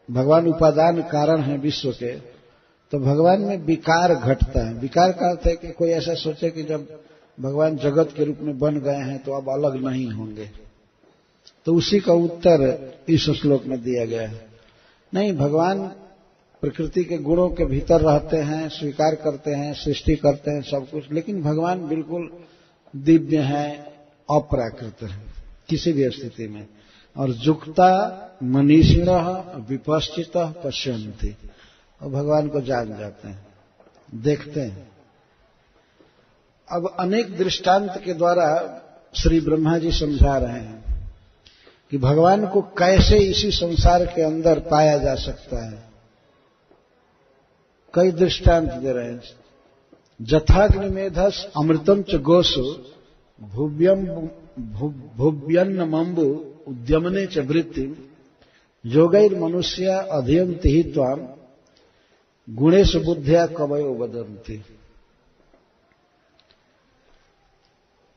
भगवान उपादान कारण है विश्व के, तो भगवान में विकार घटता है। विकार का अर्थ है कि कोई ऐसा सोचे कि जब भगवान जगत के रूप में बन गए हैं तो अब अलग नहीं होंगे। तो उसी का उत्तर इस श्लोक में दिया गया है। नहीं, भगवान प्रकृति के गुणों के भीतर रहते हैं, स्वीकार करते हैं, सृष्टि करते हैं सब कुछ, लेकिन भगवान बिल्कुल दिव्य हैं, अप्राकृत है किसी भी स्थिति में। और युक्ता मनीषिणः विपश्चितः पश्यन्ति, और भगवान को जान जाते हैं, देखते हैं। अब अनेक दृष्टांत के द्वारा श्री ब्रह्मा जी समझा रहे हैं कि भगवान को कैसे इसी संसार के अंदर पाया जा सकता है। कई दृष्टांत दे रहे हैं। जथाग्निमेधस अमृतम च गोसु भुव्यन्नमंबु उद्यमने च वृत्ति योगैर मनुष्य अध्ययन्ति ही त्वाम गुणेश बुद्धिया कवयो वदन्ति।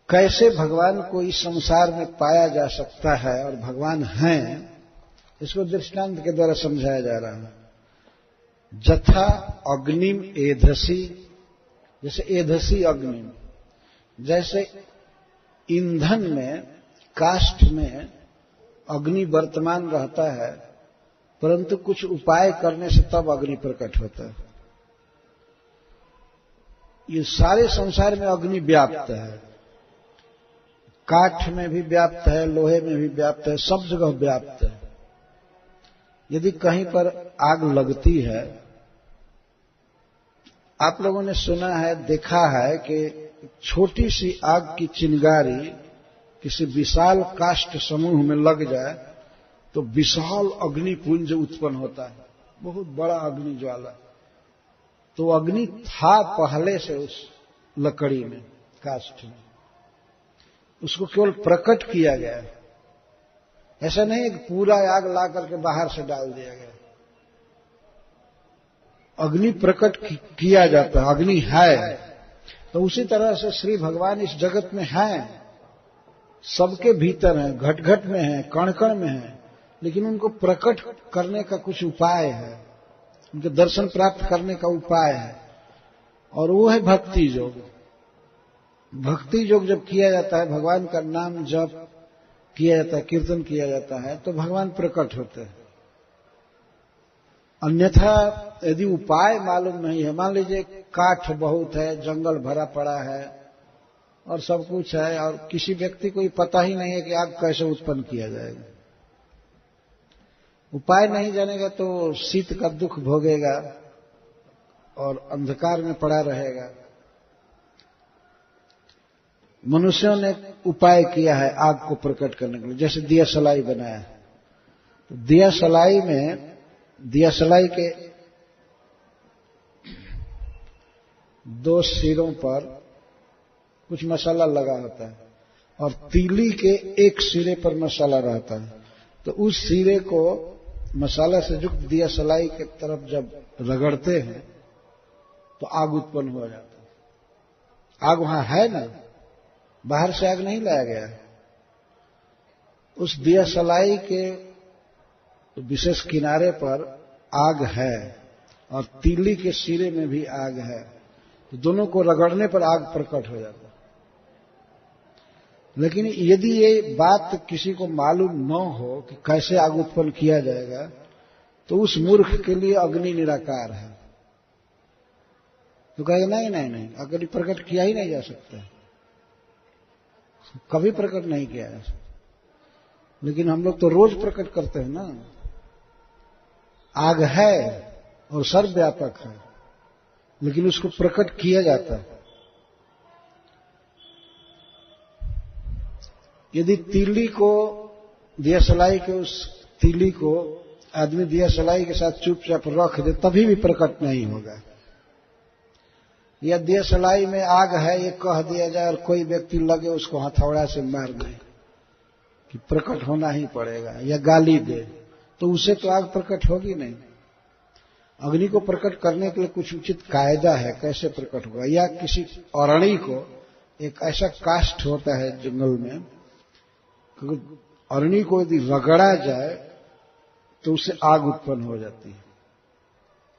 कैसे भगवान को इस संसार में पाया जा सकता है और भगवान हैं, इसको दृष्टांत के द्वारा समझाया जा रहा है। जथा अग्निम एधसी, जैसे एधसी अग्निम, जैसे ईंधन में, काष्ठ में अग्नि वर्तमान रहता है, परंतु कुछ उपाय करने से तब अग्नि प्रकट होता है। ये सारे संसार में अग्नि व्याप्त है, काठ में भी व्याप्त है, लोहे में भी व्याप्त है, सब जगह व्याप्त है। यदि कहीं पर आग लगती है, आप लोगों ने सुना है, देखा है कि छोटी सी आग की चिंगारी किसी विशाल काष्ठ समूह में लग जाए तो विशाल अग्निपुंज उत्पन्न होता है, बहुत बड़ा अग्नि ज्वाला। तो अग्नि था पहले से उस लकड़ी में, काष्ठ में, उसको केवल प्रकट किया गया है। ऐसा नहीं कि पूरा आग ला करके बाहर से डाल दिया गया। अग्नि प्रकट किया जाता है, अग्नि है। तो उसी तरह से श्री भगवान इस जगत में हैं, सबके भीतर हैं, घट घट में हैं, कण कण में हैं, लेकिन उनको प्रकट करने का कुछ उपाय है, उनके दर्शन प्राप्त करने का उपाय है, और वो है भक्ति योग। भक्ति योग जब किया जाता है, भगवान का नाम जप किया जाता है, कीर्तन किया जाता है, तो भगवान प्रकट होते हैं। अन्यथा यदि उपाय मालूम नहीं है, मान लीजिए काठ बहुत है, जंगल भरा पड़ा है और सब कुछ है, और किसी व्यक्ति को पता ही नहीं है कि आग कैसे उत्पन्न किया जाएगा, उपाय नहीं जानेगा तो शीत का दुख भोगेगा और अंधकार में पड़ा रहेगा। मनुष्यों ने उपाय किया है आग को प्रकट करने के लिए, जैसे दिया सलाई बनाया है। तो दिया सलाई में, दिया सलाई के 2 सिरों पर कुछ मसाला लगा होता है और तीली के 1 सिरे पर मसाला रहता है। तो उस सिरे को मसाला से युक्त दिया सलाई के तरफ जब रगड़ते हैं तो आग उत्पन्न हो जाता है। आग वहां है ना, बाहर से आग नहीं लाया गया है। उस दिया सलाई के विशेष किनारे पर आग है और तीली के सिरे में भी आग है, तो दोनों को रगड़ने पर आग प्रकट हो जाता है। लेकिन यदि ये बात किसी को मालूम न हो कि कैसे आग उत्पन्न किया जाएगा, तो उस मूर्ख के लिए अग्नि निराकार है। तो कहेगा नहीं नहीं नहीं, अग्नि प्रकट किया ही नहीं जा सकता, कभी प्रकट नहीं किया जा सकता। लेकिन हम लोग तो रोज प्रकट करते हैं ना। आग है और सर्वव्यापक है, लेकिन उसको प्रकट किया जाता है। यदि तीली को, दिया सलाई के उस तीली को आदमी दिया सलाई के साथ चुपचाप रख दे, तभी भी प्रकट नहीं होगा। या दिया सलाई में आग है ये कह दिया जाए और कोई व्यक्ति लगे उसको हथौड़ा से मार दे कि प्रकट होना ही पड़ेगा, या गाली दे, तो उसे तो आग प्रकट होगी नहीं। अग्नि को प्रकट करने के लिए कुछ उचित कायदा है, कैसे प्रकट होगा। या किसी अरणी को, एक ऐसा काष्ठ होता है जंगल में, अरणी को यदि रगड़ा जाए तो उससे आग उत्पन्न हो जाती है,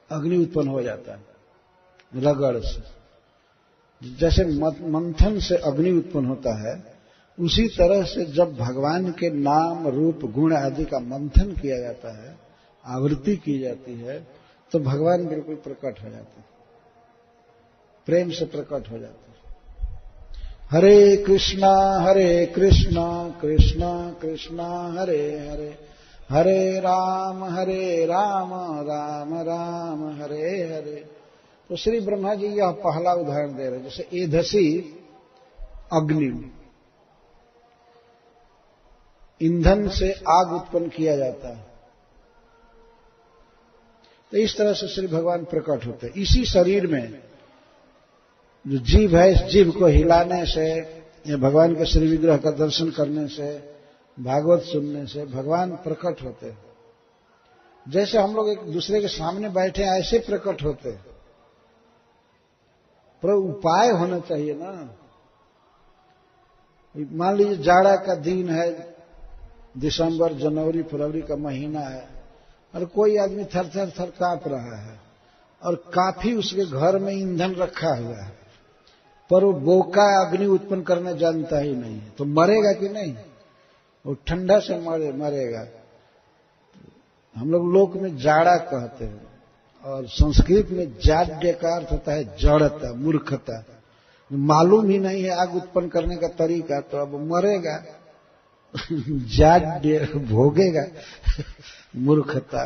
अग्नि उत्पन्न हो जाता है रगड़ से। जैसे मंथन से अग्नि उत्पन्न होता है, उसी तरह से जब भगवान के नाम रूप गुण आदि का मंथन किया जाता है, आवृत्ति की जाती है, तो भगवान बिल्कुल प्रकट हो जाते हैं, प्रेम से प्रकट हो जाते हैं। हरे कृष्णा कृष्णा कृष्णा हरे हरे, हरे राम राम राम हरे हरे। तो श्री ब्रह्मा जी यह पहला उदाहरण दे रहे, जैसे एधसी अग्नि, ईंधन से आग उत्पन्न किया जाता है, तो इस तरह से श्री भगवान प्रकट होते हैं। इसी शरीर में जो जीव है, इस जीव को हिलाने से या भगवान के श्री विग्रह का दर्शन करने से, भागवत सुनने से भगवान प्रकट होते हैं। जैसे हम लोग एक दूसरे के सामने बैठे ऐसे प्रकट होते हैं, पर उपाय होना चाहिए ना। मान लीजिए जाड़ा का दिन है, दिसंबर, जनवरी, फरवरी का महीना है, और कोई आदमी थर थर थर कांप रहा है और काफी उसके घर में ईंधन रखा हुआ है, पर वो बोका अग्नि उत्पन्न करना जानता ही नहीं है, तो मरेगा कि नहीं? वो ठंडा से मरेगा। हम लोग लोक में जाड़ा कहते हैं, और संस्कृत में जाड्य का अर्थ होता है जड़ता, मूर्खता। मालूम ही नहीं है आग उत्पन्न करने का तरीका, तो अब मरेगा। जाड्य भोगेगा, मूर्खता।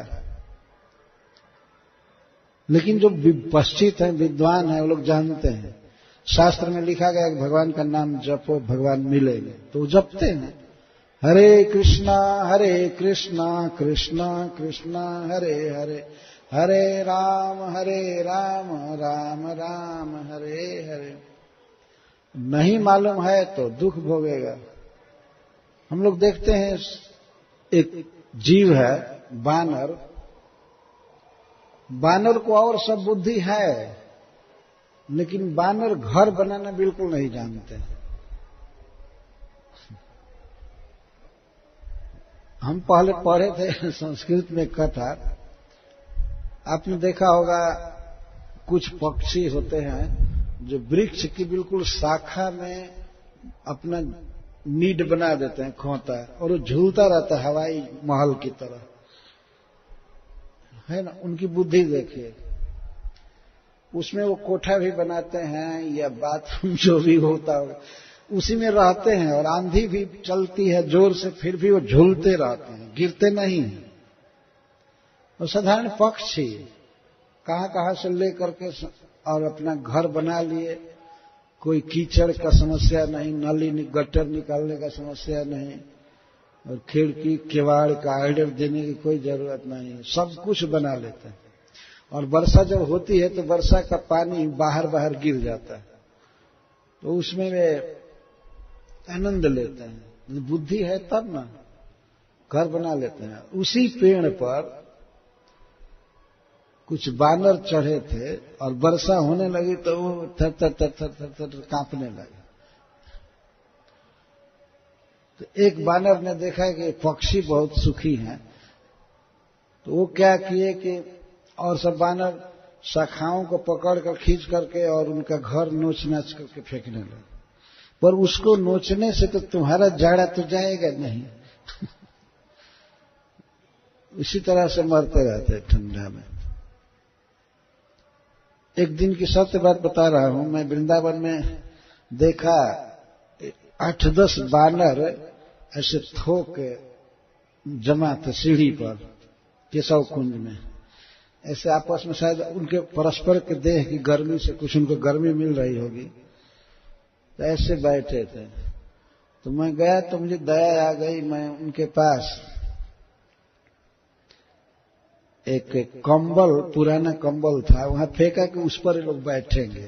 लेकिन जो पश्चित हैं, विद्वान हैं, वो लोग जानते हैं। शास्त्र में लिखा गया कि भगवान का नाम जपो, भगवान मिलेंगे, तो वो जपते हैं। हरे कृष्णा कृष्णा कृष्णा हरे हरे, हरे राम राम राम हरे हरे। नहीं मालूम है तो दुख भोगेगा। हम लोग देखते हैं एक जीव है बानर, बानर को और सब बुद्धि है, लेकिन बानर घर बनाना बिल्कुल नहीं जानते। हम पहले पढ़े थे संस्कृत में कथा, आपने देखा होगा कुछ पक्षी होते हैं जो वृक्ष की बिल्कुल शाखा में अपना नीड बना देते हैं, खोता, और वो झूलता रहता है हवाई महल की तरह, है ना। उनकी बुद्धि देखिए। उसमें वो कोठा भी बनाते हैं या बाथरूम जो भी होता होगा उसी में रहते हैं, और आंधी भी चलती है जोर से फिर भी वो झूलते रहते हैं, गिरते नहीं हैं। और साधारण पक्षी कहां कहां से लेकर के और अपना घर बना लिए, कोई कीचड़ का समस्या नहीं, नाली गटर निकालने का समस्या नहीं, और खिड़की केवाड़ का ऑर्डर देने की कोई जरूरत नहीं, सब कुछ बना लेते हैं। और वर्षा जब होती है तो वर्षा का पानी बाहर बाहर गिर जाता है, तो उसमें वे आनंद लेते हैं। बुद्धि है तब ना, घर बना लेते हैं। उसी पेड़ पर कुछ बानर चढ़े थे और वर्षा होने लगी तो वो थर थर थर थर थर थर कांपने लगे। तो एक बानर ने देखा कि पक्षी बहुत सुखी हैं, तो वो क्या किए कि और सब बानर शाखाओं को पकड़कर खींच करके और उनका घर नोच नाच करके फेंकने लगे। पर उसको नोचने से तो तुम्हारा जाड़ा तो जाएगा नहीं। इसी तरह से मरते रहते ठंडा में। एक दिन की सत्य बात बता रहा हूं, मैं वृंदावन में देखा 8-10 बानर ऐसे थोक जमा थे सीढ़ी पर केशव कुंज में। ऐसे आपस में शायद उनके परस्पर के देह की गर्मी से कुछ उनको गर्मी मिल रही होगी, तो ऐसे बैठे थे। तो मैं गया तो मुझे दया आ गई, मैं उनके पास एक कंबल, पुराना कंबल था, वहां फेंका कि उस पर ये लोग बैठेंगे।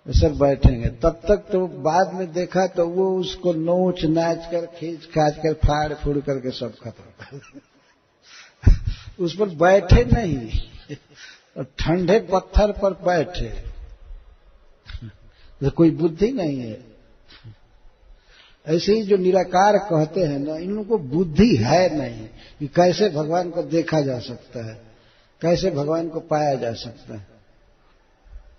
सब बैठेंगे। तब तक तो बाद में देखा तो वो उसको नोच नाच कर खींच खाच कर फाड़ फूड़ करके सब खत्म। उस पर बैठे नहीं और ठंडे पत्थर पर बैठे, तो कोई बुद्धि नहीं है। ऐसे ही जो निराकार कहते हैं ना, इन लोगों को बुद्धि है नहीं कि कैसे भगवान को देखा जा सकता है, कैसे भगवान को पाया जा सकता है।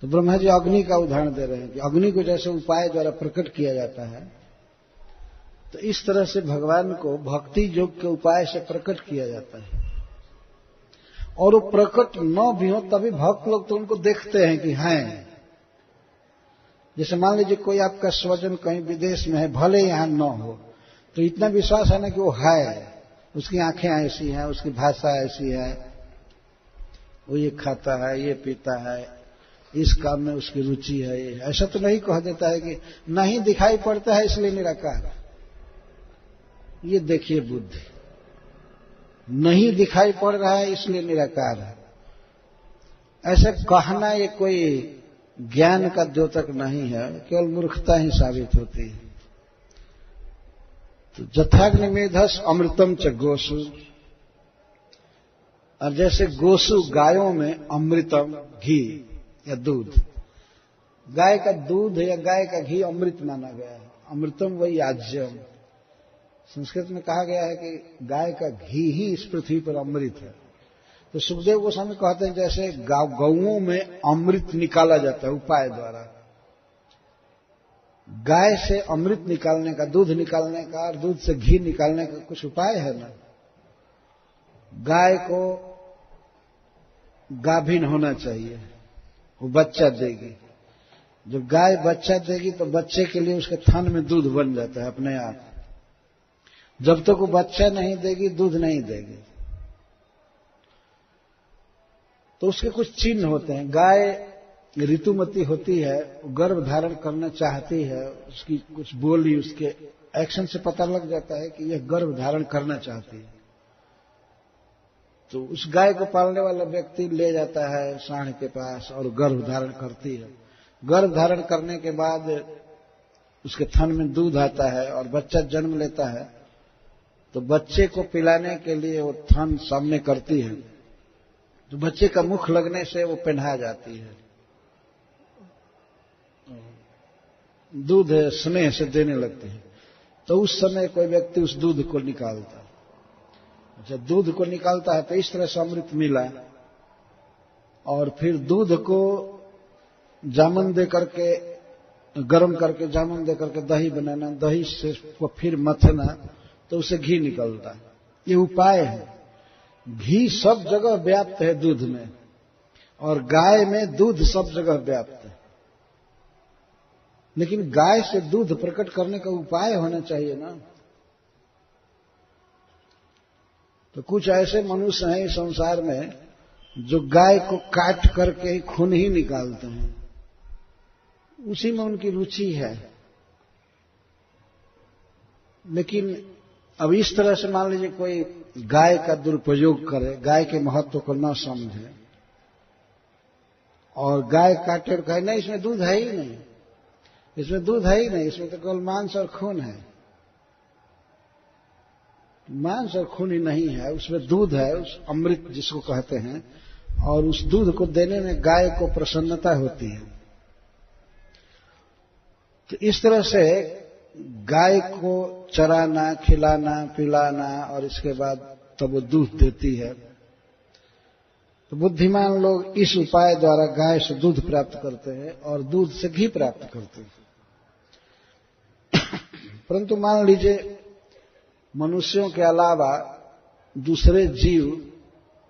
तो ब्रह्मा जी अग्नि का उदाहरण दे रहे हैं कि अग्नि को जैसे उपाय द्वारा प्रकट किया जाता है, तो इस तरह से भगवान को भक्ति योग के उपाय से प्रकट किया जाता है। और वो प्रकट न भी हो तभी भक्त लोग तो उनको देखते हैं कि हैं। जैसे मान लीजिए कोई आपका स्वजन कहीं विदेश में है, भले यहां न हो, तो इतना विश्वास है ना कि वो है, उसकी आंखें ऐसी हैं, उसकी भाषा ऐसी है, वो ये खाता है, ये पीता है, इस काम में उसकी रुचि है। ऐसा तो नहीं कह देता है कि नहीं दिखाई पड़ता है इसलिए निराकार। ये देखिए बुद्धि, नहीं दिखाई पड़ रहा है इसलिए निराकार है। ऐसे कहना ये कोई ज्ञान का द्योतक नहीं है, केवल मूर्खता ही साबित होती है। तो जथाग्निमेधस अमृतम च गोसु, और जैसे गोसु गायों में अमृतम घी या दूध, गाय का दूध या गाय का घी अमृत माना गया है। अमृतम वही आज्यम, संस्कृत में कहा गया है कि गाय का घी ही इस पृथ्वी पर अमृत है। तो सुखदेव गोस्वामी कहते हैं जैसे गौओं में अमृत निकाला जाता है उपाय द्वारा, गाय से अमृत निकालने का, दूध निकालने का और दूध से घी निकालने का कुछ उपाय है ना। गाय को गाभिन होना चाहिए, वो बच्चा देगी। जब गाय बच्चा देगी तो बच्चे के लिए उसके थन में दूध बन जाता है अपने आप। जब तक वो बच्चा नहीं देगी दूध नहीं देगी। तो उसके कुछ चिन्ह होते हैं। गाय ऋतुमती होती है, गर्भ धारण करना चाहती है, उसकी कुछ बोली, उसके एक्शन से पता लग जाता है कि यह गर्भ धारण करना चाहती है। तो उस गाय को पालने वाला व्यक्ति ले जाता है साढ़ के पास और गर्भ धारण करती है। गर्भ धारण करने के बाद उसके थन में दूध आता है और बच्चा जन्म लेता है। तो बच्चे को पिलाने के लिए वो थन सामने करती है, तो बच्चे का मुख लगने से वो पहना जाती है, दूध स्नेह से देने लगते हैं। तो उस समय कोई व्यक्ति उस दूध को निकालता है। जब दूध को निकालता है तो इस तरह से अमृत मिला, और फिर दूध को जामुन दे करके, गर्म करके जामुन दे करके दही बनाना, दही से को फिर मथना, तो उसे घी निकलता है। ये उपाय है। घी सब जगह व्याप्त है दूध में, और गाय में दूध सब जगह व्याप्त है। लेकिन गाय से दूध प्रकट करने का उपाय होना चाहिए ना। तो कुछ ऐसे मनुष्य हैं इस संसार में जो गाय को काट करके खून ही निकालते हैं, उसी में उनकी रुचि है। लेकिन अब इस तरह से मान लीजिए कोई गाय का दुरुपयोग करे, गाय के महत्व को न समझे और गाय काटे और कहे नहीं इसमें दूध है ही नहीं, इसमें दूध है ही नहीं, इसमें तो केवल मांस और खून है। मांस और खून ही नहीं है, उसमें दूध है, उस अमृत जिसको कहते हैं, और उस दूध को देने में गाय को प्रसन्नता होती है। तो इस तरह से गाय को चराना, खिलाना, पिलाना और इसके बाद तब वो दूध देती है। तो बुद्धिमान लोग इस उपाय द्वारा गाय से दूध प्राप्त करते हैं और दूध से घी प्राप्त करते हैं। परंतु मान लीजिए मनुष्यों के अलावा दूसरे जीव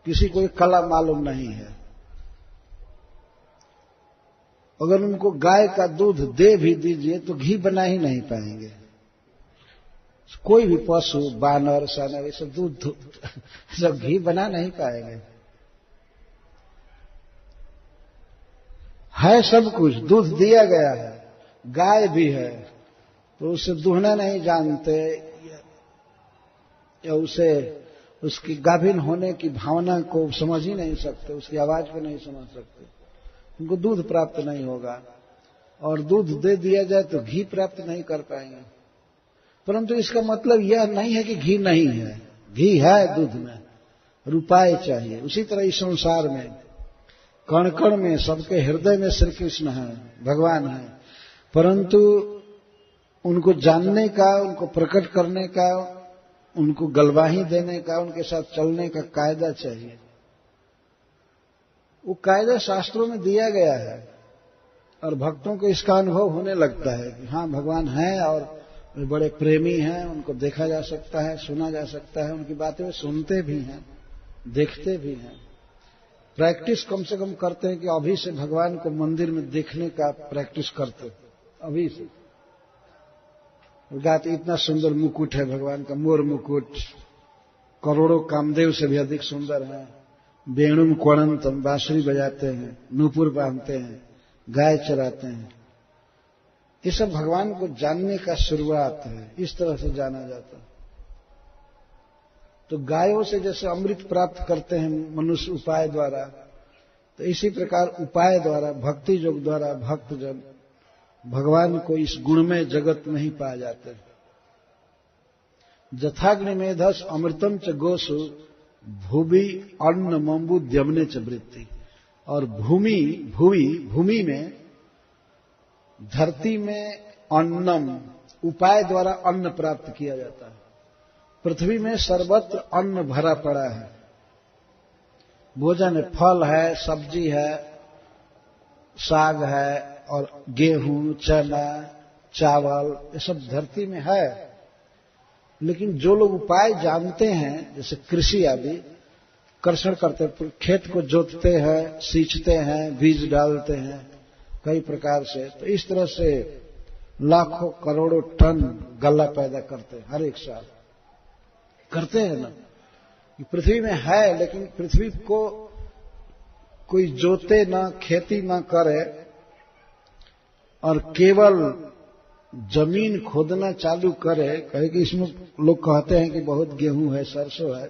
किसी को कला मालूम नहीं है, अगर उनको गाय का दूध दे भी दीजिए तो घी बना ही नहीं पाएंगे। कोई भी पशु, बानर, सानर, ये सब दूध सब घी बना नहीं पाएंगे। है सब कुछ, दूध दिया गया है, गाय भी है, तो उसे दूहना नहीं जानते या उसे उसकी गाभिन होने की भावना को समझ ही नहीं सकते, उसकी आवाज को नहीं समझ सकते, उनको दूध प्राप्त नहीं होगा। और दूध दे दिया जाए तो घी प्राप्त नहीं कर पाएंगे। परंतु इसका मतलब यह नहीं है कि घी नहीं है, घी है दूध में, उपाय चाहिए। उसी तरह इस संसार में कण कण में, सबके हृदय में श्री कृष्ण है, भगवान है, परंतु उनको जानने का, उनको प्रकट करने का, उनको गलवाही देने का, उनके साथ चलने का कायदा चाहिए। वो कायदा शास्त्रों में दिया गया है और भक्तों को इसका अनुभव होने लगता है कि हाँ भगवान है और वे बड़े प्रेमी हैं, उनको देखा जा सकता है, सुना जा सकता है, उनकी बातें वे सुनते भी हैं, देखते भी हैं। प्रैक्टिस कम से कम करते हैं कि अभी से भगवान को मंदिर में देखने का प्रैक्टिस करते, अभी से। गाते इतना सुंदर मुकुट है भगवान का, मोर मुकुट, करोड़ों कामदेव से भी अधिक सुंदर है। वेणुम क्वणंतम, बांसुरी बजाते हैं, नूपुर बांधते हैं, गाय चराते हैं। ये सब भगवान को जानने का शुरुआत है, इस तरह से जाना जाता है। तो गायों से जैसे अमृत प्राप्त करते हैं मनुष्य उपाय द्वारा, तो इसी प्रकार उपाय द्वारा, भक्ति योग द्वारा भक्तजन भगवान को इस गुणमय जगत में ही पा जाते हैं। जथाग्निमेधस अमृतम च गोसु भूवि अन्न मम्बु द्यमने च वृत्ति। और भूमि में, धरती में अन्नम, उपाय द्वारा अन्न प्राप्त किया जाता है। पृथ्वी में सर्वत्र अन्न भरा पड़ा है, भोजन है, फल है, सब्जी है, साग है और गेहूं, चना, चावल, ये सब धरती में है। लेकिन जो लोग उपाय जानते हैं, जैसे कृषि आदि कर्षण करते हैं, खेत को जोतते हैं, सींचते हैं, बीज डालते हैं कई प्रकार से, तो इस तरह से लाखों करोड़ों टन गल्ला पैदा करते हैं हर एक साल, करते हैं ना। पृथ्वी में है, लेकिन पृथ्वी को कोई जोते ना, खेती ना करे और केवल जमीन खोदना चालू करे, कहे कि इसमें लोग कहते हैं कि बहुत गेहूं है, सरसों है,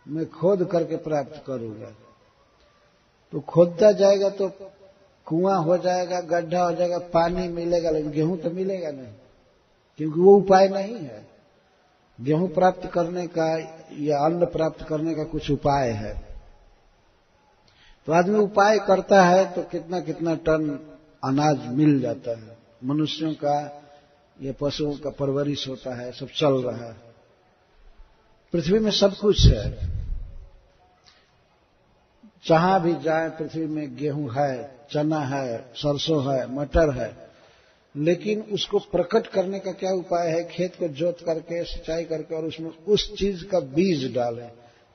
मैं खोद करके प्राप्त करूंगा। तो खोदता जाएगा तो कुआं हो जाएगा, गड्ढा हो जाएगा, पानी मिलेगा, लेकिन गेहूं तो मिलेगा नहीं, क्योंकि वो उपाय नहीं है। गेहूं प्राप्त करने का या अन्न प्राप्त करने का कुछ उपाय है। तो आदमी उपाय करता है तो कितना कितना टन अनाज मिल जाता है। मनुष्यों का या पशुओं का परवरिश होता है, सब चल रहा है। पृथ्वी में सब कुछ है, जहां भी जाए पृथ्वी में गेहूं है, चना है, सरसों है, मटर है, लेकिन उसको प्रकट करने का क्या उपाय है? खेत को जोत करके, सिंचाई करके और उसमें उस चीज का बीज डालें।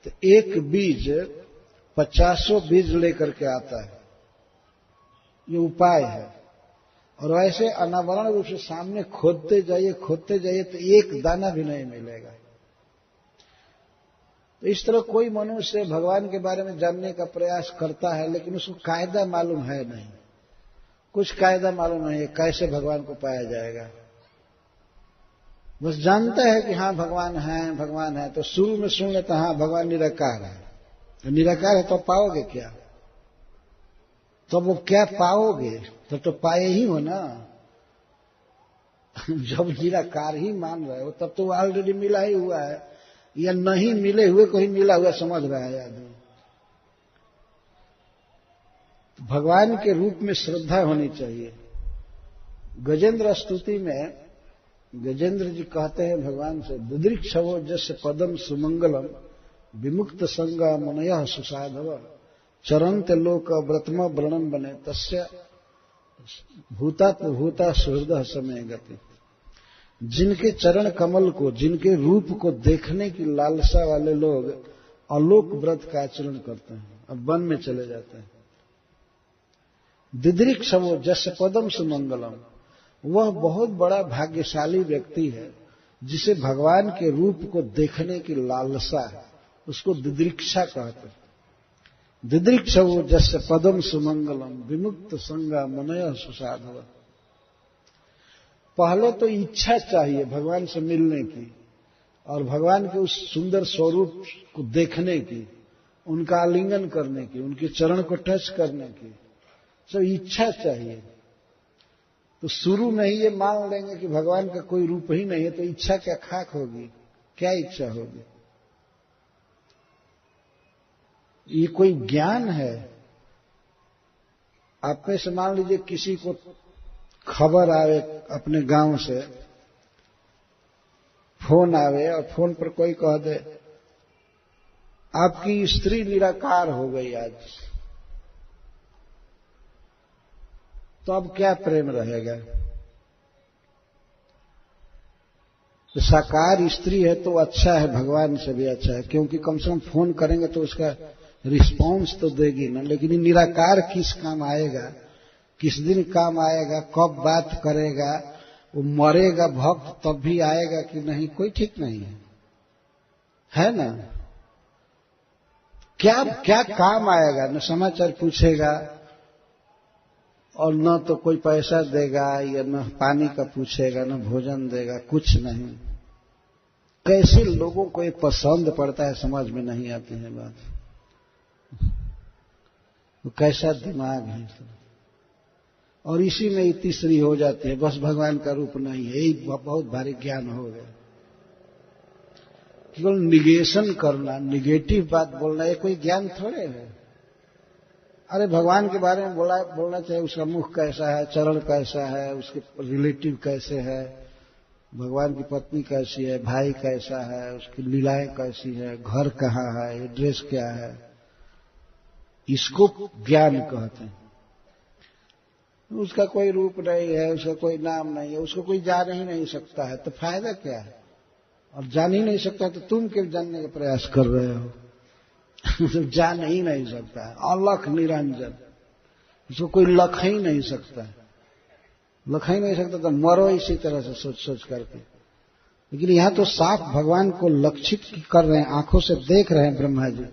तो एक बीज 50 बीज लेकर के आता है, ये उपाय है। और वैसे अनावरण रूप से सामने खोदते जाइए तो एक दाना भी नहीं मिलेगा। तो इस तरह कोई मनुष्य भगवान के बारे में जानने का प्रयास करता है, लेकिन उसको कायदा मालूम है नहीं, कुछ कायदा मालूम नहीं है कैसे भगवान को पाया जाएगा। बस जानता है कि हाँ भगवान है, तो शुरू में सुन लेता हाँ भगवान निराकार है। तो निराकार है तो पाओगे क्या? तो वो क्या पाओगे? तो पाए ही हो ना। जब निराकार ही मान रहे हो तब तो ऑलरेडी मिला ही हुआ है, या नहीं मिले हुए को ही मिला हुआ समझ रहा है आदमी। तो भगवान के रूप में श्रद्धा होनी चाहिए। गजेंद्र स्तुति में गजेंद्र जी कहते हैं भगवान से, दुदृक्षवो जस्य पदम सुमंगलम विमुक्त संगा मनयः सुसाधव चरंत लोक व्रतम व्रणम बने तस्य भूता सुहृदः समय गति। जिनके चरण कमल को, जिनके रूप को देखने की लालसा वाले लोग अलोक व्रत का आचरण करते हैं और वन में चले जाते हैं। दिदृक्षवो जस्य पदम सुमंगलम, वह बहुत बड़ा भाग्यशाली व्यक्ति है जिसे भगवान के रूप को देखने की लालसा है, उसको दिदृक्षा कहते हैं। दिदृक्षवो जस्य पदम सुमंगलम विमुक्त संगा मनयः सुसाधव। पहले तो इच्छा चाहिए भगवान से मिलने की और भगवान के उस सुंदर स्वरूप को देखने की, उनका आलिंगन करने की, उनके चरण को टच करने की, सब इच्छा चाहिए। तो शुरू में ही ये मान लेंगे कि भगवान का कोई रूप ही नहीं है, तो इच्छा क्या खाक होगी? क्या इच्छा होगी? ये कोई ज्ञान है? आप में से मान लीजिए किसी को खबर आवे अपने गांव से, फोन आवे और फोन पर कोई कह दे आपकी स्त्री निराकार हो गई आज, तो अब क्या प्रेम रहेगा? तो साकार स्त्री है तो अच्छा है, भगवान से भी अच्छा है, क्योंकि कम से कम फोन करेंगे तो उसका रिस्पांस तो देगी ना। लेकिन ये निराकार किस काम आएगा? किस दिन काम आएगा? कब बात करेगा? वो मरेगा भक्त तब भी आएगा कि नहीं, कोई ठीक नहीं है ना? क्या काम आएगा? न समाचार पूछेगा और न तो कोई पैसा देगा, या न पानी का पूछेगा, न भोजन देगा, कुछ नहीं। कैसे लोगों को ये पसंद पड़ता है समझ में नहीं आती है बात। तो कैसा दिमाग है, और इसी में तीसरी हो जाती है, बस भगवान का रूप नहीं है, यही बहुत भारी ज्ञान हो गया। केवल निगेशन करना, निगेटिव बात बोलना, ये कोई ज्ञान थोड़े है। अरे भगवान के बारे में बोलना चाहिए, उसका मुख कैसा है, चरण कैसा है, उसके रिलेटिव कैसे है, भगवान की पत्नी कैसी है, भाई कैसा है, उसकी लीलाएं कैसी है, घर कहाँ है, एड्रेस क्या है, इसको ज्ञान कहते हैं। उसका कोई रूप नहीं है, उसका कोई नाम नहीं है, उसको कोई जान ही नहीं सकता है, तो फायदा क्या है? और जान ही नहीं सकता तो तुम क्यों जानने का प्रयास कर रहे हो? तो जान ही नहीं सकता है, अलख निरंजन, उसको कोई लख ही नहीं सकता है, लख ही नहीं सकता तो मरो इसी तरह से सोच सोच करके। लेकिन यहां तो साफ भगवान को लक्षित कर रहे हैं, आंखों से देख रहे हैं ब्रह्मा जी,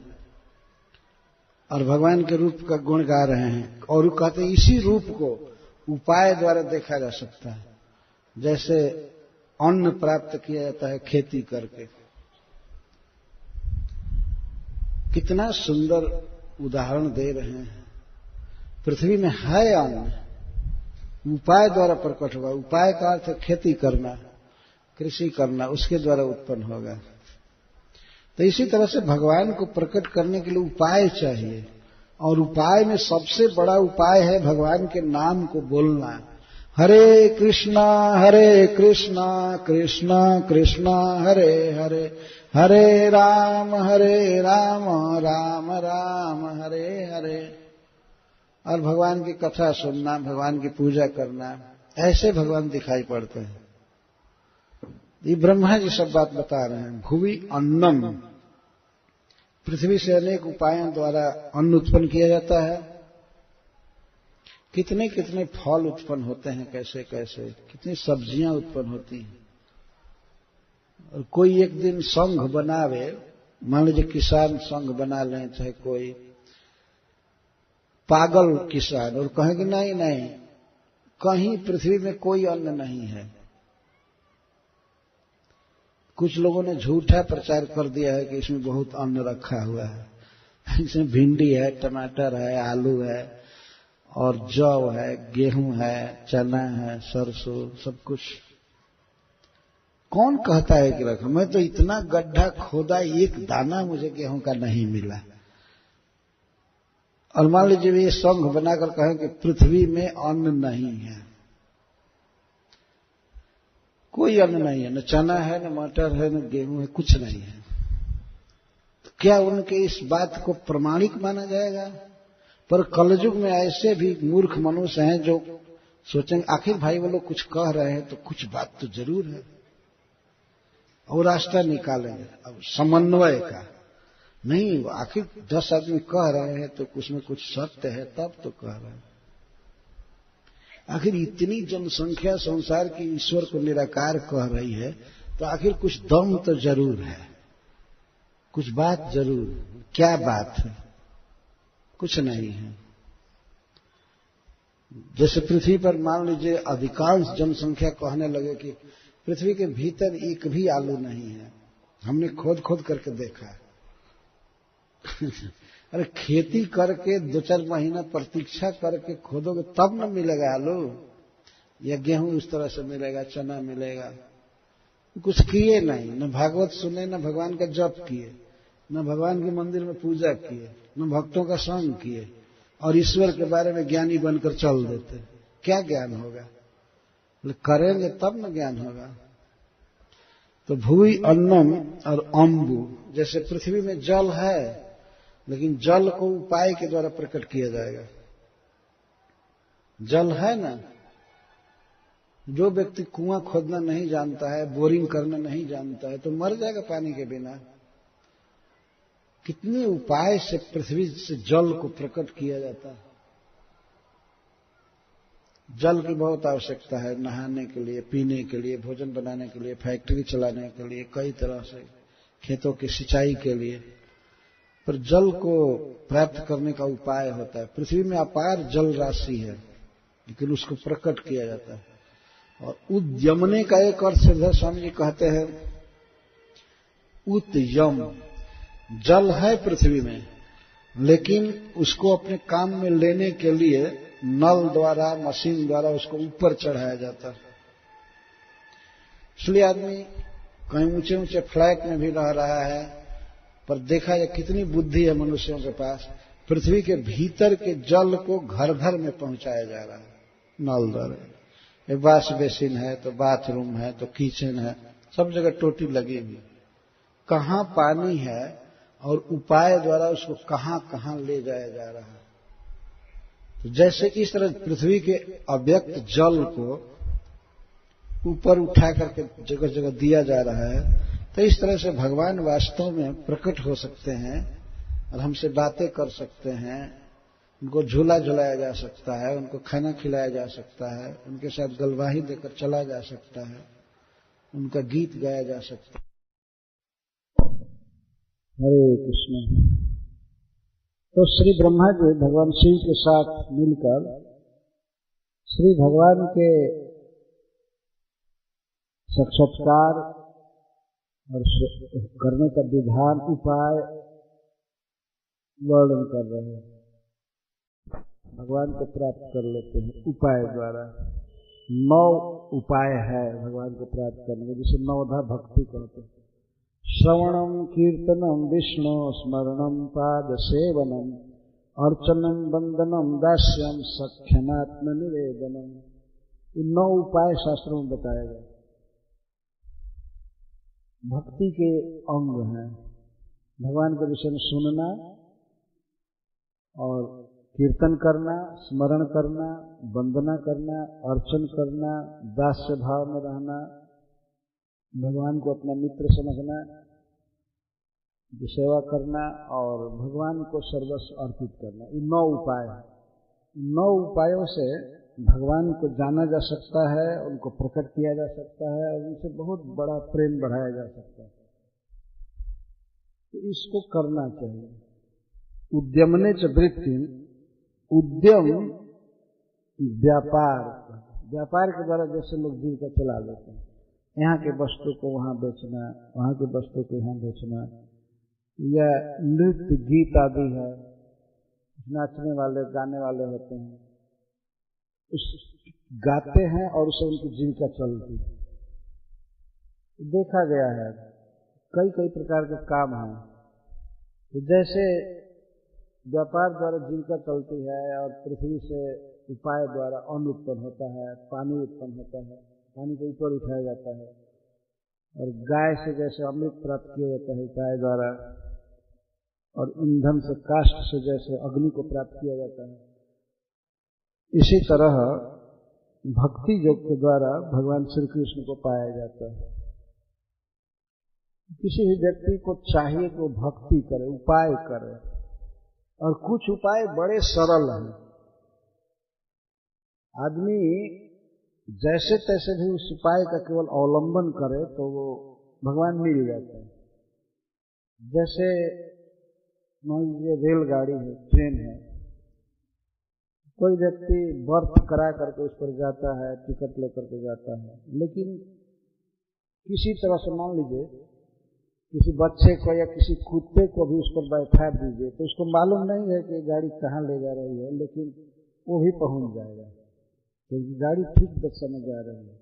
और भगवान के रूप का गुण गा रहे हैं। और वो कहते हैं इसी रूप को उपाय द्वारा देखा जा सकता है, जैसे अन्न प्राप्त किया जाता है खेती करके। कितना सुंदर उदाहरण दे रहे हैं। पृथ्वी में है अन्न, उपाय द्वारा प्रकट होगा। उपाय का अर्थ है खेती करना, कृषि करना, उसके द्वारा उत्पन्न होगा। तो इसी तरह से भगवान को प्रकट करने के लिए उपाय चाहिए, और उपाय में सबसे बड़ा उपाय है भगवान के नाम को बोलना। हरे कृष्णा कृष्णा कृष्णा हरे हरे, हरे राम राम राम हरे हरे। और भगवान की कथा सुनना, भगवान की पूजा करना, ऐसे भगवान दिखाई पड़ते हैं। ये ब्रह्मा जी सब बात बता रहे हैं। भुवि अन्नम, पृथ्वी से अनेक उपायों द्वारा अन्न उत्पन्न किया जाता है। कितने कितने फल उत्पन्न होते हैं, कैसे कैसे, कितनी सब्जियां उत्पन्न होती हैं। और कोई एक दिन संघ बनावे, मान लीजिए किसान संघ बना लें, चाहे कोई पागल किसान, और कहेंगे नहीं नहीं, कहीं पृथ्वी में कोई अन्न नहीं है। कुछ लोगों ने झूठा प्रचार कर दिया है कि इसमें बहुत अन्न रखा हुआ है, इसमें भिंडी है, टमाटर है, आलू है, और जौ है, गेहूं है, चना है, सरसों, सब कुछ। कौन कहता है कि रखा? मैं तो इतना गड्ढा खोदा, एक दाना मुझे गेहूं का नहीं मिला। और मान लीजिए ये संघ बनाकर कहें कि पृथ्वी में अन्न नहीं है, कोई अन्न नहीं है, न चना है, न मटर है, न गेहूं है, कुछ नहीं है, तो क्या उनके इस बात को प्रमाणिक माना जाएगा? पर कलयुग में ऐसे भी मूर्ख मनुष्य हैं जो सोचेंगे आखिर भाई वो लोग कुछ कह रहे हैं तो कुछ बात तो जरूर है, और रास्ता निकालेंगे अब समन्वय का। नहीं, आखिर 10 आदमी कह रहे हैं तो उसमें कुछ सत्य है, तब तो कह रहे हैं। आखिर इतनी जनसंख्या संसार की ईश्वर को निराकार कह रही है, तो आखिर कुछ दम तो जरूर है, कुछ बात जरूर। क्या बात है? कुछ नहीं है। जैसे पृथ्वी पर मान लीजिए अधिकांश जनसंख्या कहने लगे कि पृथ्वी के भीतर एक भी आलू नहीं है, हमने खोद खोद करके देखा। अरे खेती करके 2-4 महीना प्रतीक्षा करके खोदोगे तब न मिलेगा आलू, या गेहूं उस तरह से मिलेगा, चना मिलेगा। कुछ किए नहीं, न भागवत सुने, न भगवान का जप किए, न भगवान के मंदिर में पूजा किए, न भक्तों का संग किए, और ईश्वर के बारे में ज्ञानी बनकर चल देते। क्या ज्ञान होगा? करेंगे तब न ज्ञान होगा। तो भुवि अन्नम और अम्बु, जैसे पृथ्वी में जल है, लेकिन जल को उपाय के द्वारा प्रकट किया जाएगा। जल है ना, जो व्यक्ति कुआं खोदना नहीं जानता है, बोरिंग करना नहीं जानता है, तो मर जाएगा पानी के बिना। कितने उपाय से पृथ्वी से जल को प्रकट किया जाता है। जल की बहुत आवश्यकता है, नहाने के लिए, पीने के लिए, भोजन बनाने के लिए, फैक्ट्री चलाने के लिए, कई तरह से, खेतों की सिंचाई के लिए। पर जल को प्राप्त करने का उपाय होता है। पृथ्वी में अपार जल राशि है, लेकिन उसको प्रकट किया जाता है। और उद्यमने का एक अर्थ श्रीधर स्वामी जी कहते हैं, उद्यम, जल है पृथ्वी में, लेकिन उसको अपने काम में लेने के लिए नल द्वारा, मशीन द्वारा उसको ऊपर चढ़ाया जाता है। इसलिए आदमी कहीं ऊंचे ऊंचे फ्लैट में भी रह रहा है, पर देखा जाए कितनी बुद्धि है मनुष्यों के पास, पृथ्वी के भीतर के जल को घर घर में पहुंचाया जा रहा है नल द्वारा। एक वॉश बेसिन है, तो बाथरूम है, तो किचन है, सब जगह टोटी लगी हुई। कहां पानी है और उपाय द्वारा उसको कहां कहां ले जाया जा रहा है। तो जैसे इस तरह पृथ्वी के अव्यक्त जल को ऊपर उठा करके जगह जगह दिया जा रहा है, तो इस तरह से भगवान वास्तव में प्रकट हो सकते हैं और हमसे बातें कर सकते हैं। उनको झूला झुलाया जा सकता है, उनको खाना खिलाया जा सकता है, उनके साथ गलवाही देकर चला जा सकता है, उनका गीत गाया जा सकता है। हरे कृष्ण। तो श्री ब्रह्मा जी भगवान शिव के साथ मिलकर श्री भगवान के साक्षात्कार और करने का विधान, उपाय वर्णन कर रहे हैं। भगवान को प्राप्त कर लेते हैं उपाय द्वारा। 9 उपाय है भगवान को प्राप्त करने के, जिसे नवधा भक्ति कहते हैं। श्रवणम कीर्तनम विष्णु स्मरणम पाद सेवनम अर्चनम वंदनम दास्यम सख्यमात्म निवेदनम। ये 9 उपाय शास्त्रों में बताए गए, भक्ति के अंग हैं। भगवान के विषय में सुनना और कीर्तन करना, स्मरण करना, वंदना करना, अर्चन करना, दास्य भाव में रहना, भगवान को अपना मित्र समझना, सेवा करना और भगवान को सर्वस्व अर्पित करना। ये 9 उपाय हैं। 9 उपायों से भगवान को जाना जा सकता है, उनको प्रकट किया जा सकता है और उनसे बहुत बड़ा प्रेम बढ़ाया जा सकता है। तो इसको करना चाहिए। उद्यमने च वृत्ति, उद्यम व्यापार के द्वारा जैसे लोग जीविका चला लेते हैं, यहाँ के वस्तु को वहां बेचना, वहां के वस्तु को यहाँ बेचना, या नृत्य गीत आदि है, नाचने वाले गाने वाले होते हैं, उस गाते हैं और उससे उनकी जीविका चलती है। देखा गया है कई कई प्रकार के काम हैं। तो जैसे व्यापार द्वारा जीविका चलती है और पृथ्वी से उपाय द्वारा अन्न उत्पन्न होता है, पानी उत्पन्न होता है, पानी को ऊपर उठाया जाता है, और गाय से जैसे अमृत प्राप्त किया जाता है उपाय द्वारा, और ईंधन से, काष्ठ से जैसे अग्नि को प्राप्त किया जाता है, इसी तरह भक्ति योग के द्वारा भगवान श्री कृष्ण को पाया जाता है। किसी भी व्यक्ति को चाहिए कि वो भक्ति करे, उपाय करे, और कुछ उपाय बड़े सरल हैं। आदमी जैसे तैसे भी उस उपाय का केवल अवलंबन करे तो वो भगवान मिल जाते हैं। जैसे मान लीजिए रेलगाड़ी है, ट्रेन है, कोई व्यक्ति बर्थ करा करके उस पर जाता है, टिकट लेकर के जाता है, लेकिन किसी तरह से मान लीजिए किसी बच्चे को या किसी कुत्ते को भी उस पर बैठा दीजिए तो उसको मालूम नहीं है कि गाड़ी कहाँ ले जा रही है, लेकिन वो भी पहुंच जाएगा क्योंकि गाड़ी ठीक दिशा में जा रही है।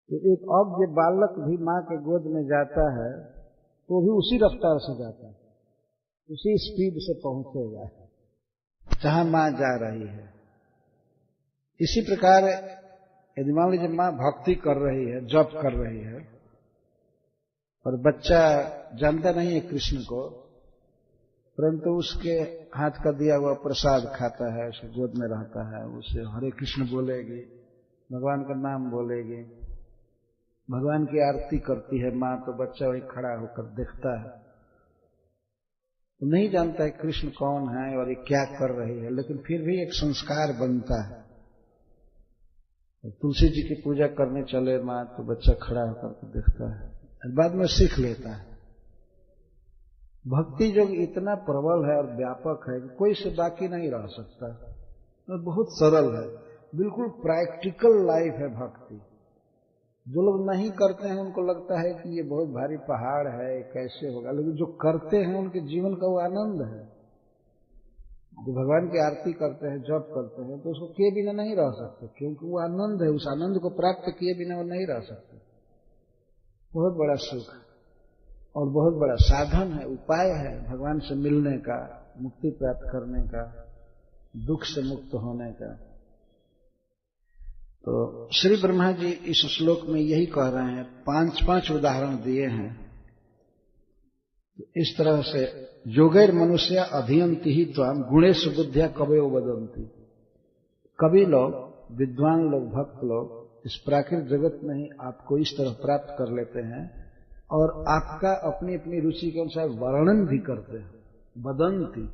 तो एक अज्ञ बालक भी माँ के गोद में जाता है तो भी उसी रफ्तार से जाता है, उसी स्पीड से पहुंचेगा जहां माँ जा रही है। इसी प्रकार यदि मान लीजिए माँ भक्ति कर रही है, जप कर रही है, और बच्चा जानता नहीं है कृष्ण को, परंतु उसके हाथ का दिया हुआ प्रसाद खाता है, उसके गोद में रहता है, उसे हरे कृष्ण बोलेगी, भगवान का नाम बोलेगी, भगवान की आरती करती है माँ, तो बच्चा वही खड़ा होकर देखता है, तो नहीं जानता है कृष्ण कौन है और ये क्या कर रही है, लेकिन फिर भी एक संस्कार बनता है। तुलसी जी की पूजा करने चले माँ, तो बच्चा खड़ा होकर देखता है, बाद में सीख लेता है। भक्ति योग इतना प्रबल है और व्यापक है कि कोई से बाकी नहीं रह सकता, और बहुत सरल है, बिल्कुल प्रैक्टिकल लाइफ है भक्ति। जो लोग नहीं करते हैं उनको लगता है कि ये बहुत भारी पहाड़ है, कैसे होगा, लेकिन जो करते हैं उनके जीवन का वो आनंद है। जो भगवान की आरती करते हैं, जप करते हैं, तो उसको किए बिना नहीं रह सकते, क्योंकि वो आनंद है। उस आनंद को प्राप्त किए बिना वो नहीं रह सकते। बहुत बड़ा सुख और बहुत बड़ा साधन है, उपाय है भगवान से मिलने का, मुक्ति प्राप्त करने का, दुख से मुक्त होने का। तो श्री ब्रह्मा जी इस श्लोक में यही कह रहे हैं, 5 उदाहरण दिए हैं। तो इस तरह से योगैर मनुष्य अधियंति ही त्वाम गुणेश बुद्धिया कवयो वदंती। कवि लोग, विद्वान लोग, भक्त लोग इस प्राकृतिक जगत में ही आपको इस तरह प्राप्त कर लेते हैं और आपका अपनी अपनी रुचि के अनुसार वर्णन भी करते हैं। वदंती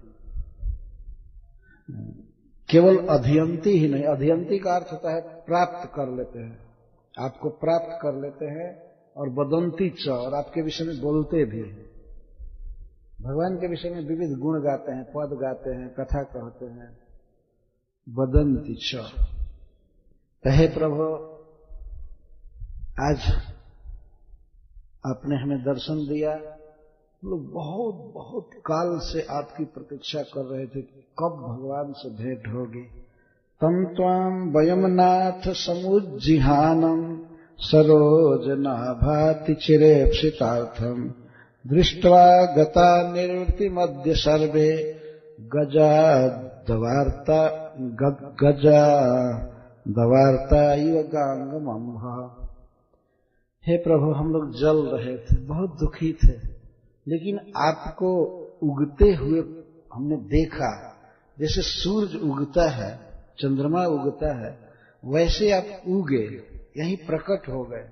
केवल अधियंती ही नहीं, अधियंती का अर्थ होता है प्राप्त कर लेते हैं, आपको प्राप्त कर लेते हैं, और वदंती च, और आपके विषय में बोलते भी हैं। भगवान के विषय में विविध गुण गाते हैं, पद गाते हैं, कथा कहते हैं। वदंती च। हे प्रभु, आज आपने हमें दर्शन दिया। लोग बहुत बहुत काल से आपकी प्रतीक्षा कर रहे थे कि कब भगवान से भेंट होगी। तम त्वाम वयमनाथ समुज्जिहानम सरोजनाभाति चिरेप्सितार्थम दृष्ट्वा गता निर्वृति मध्य सर्वे गजा दवार्ता इव गांगमंभ। हे प्रभु, हम लोग जल रहे थे, बहुत दुखी थे, लेकिन आपको उगते हुए हमने देखा। जैसे सूरज उगता है, चंद्रमा उगता है, वैसे आप उगे, यही प्रकट हो गए।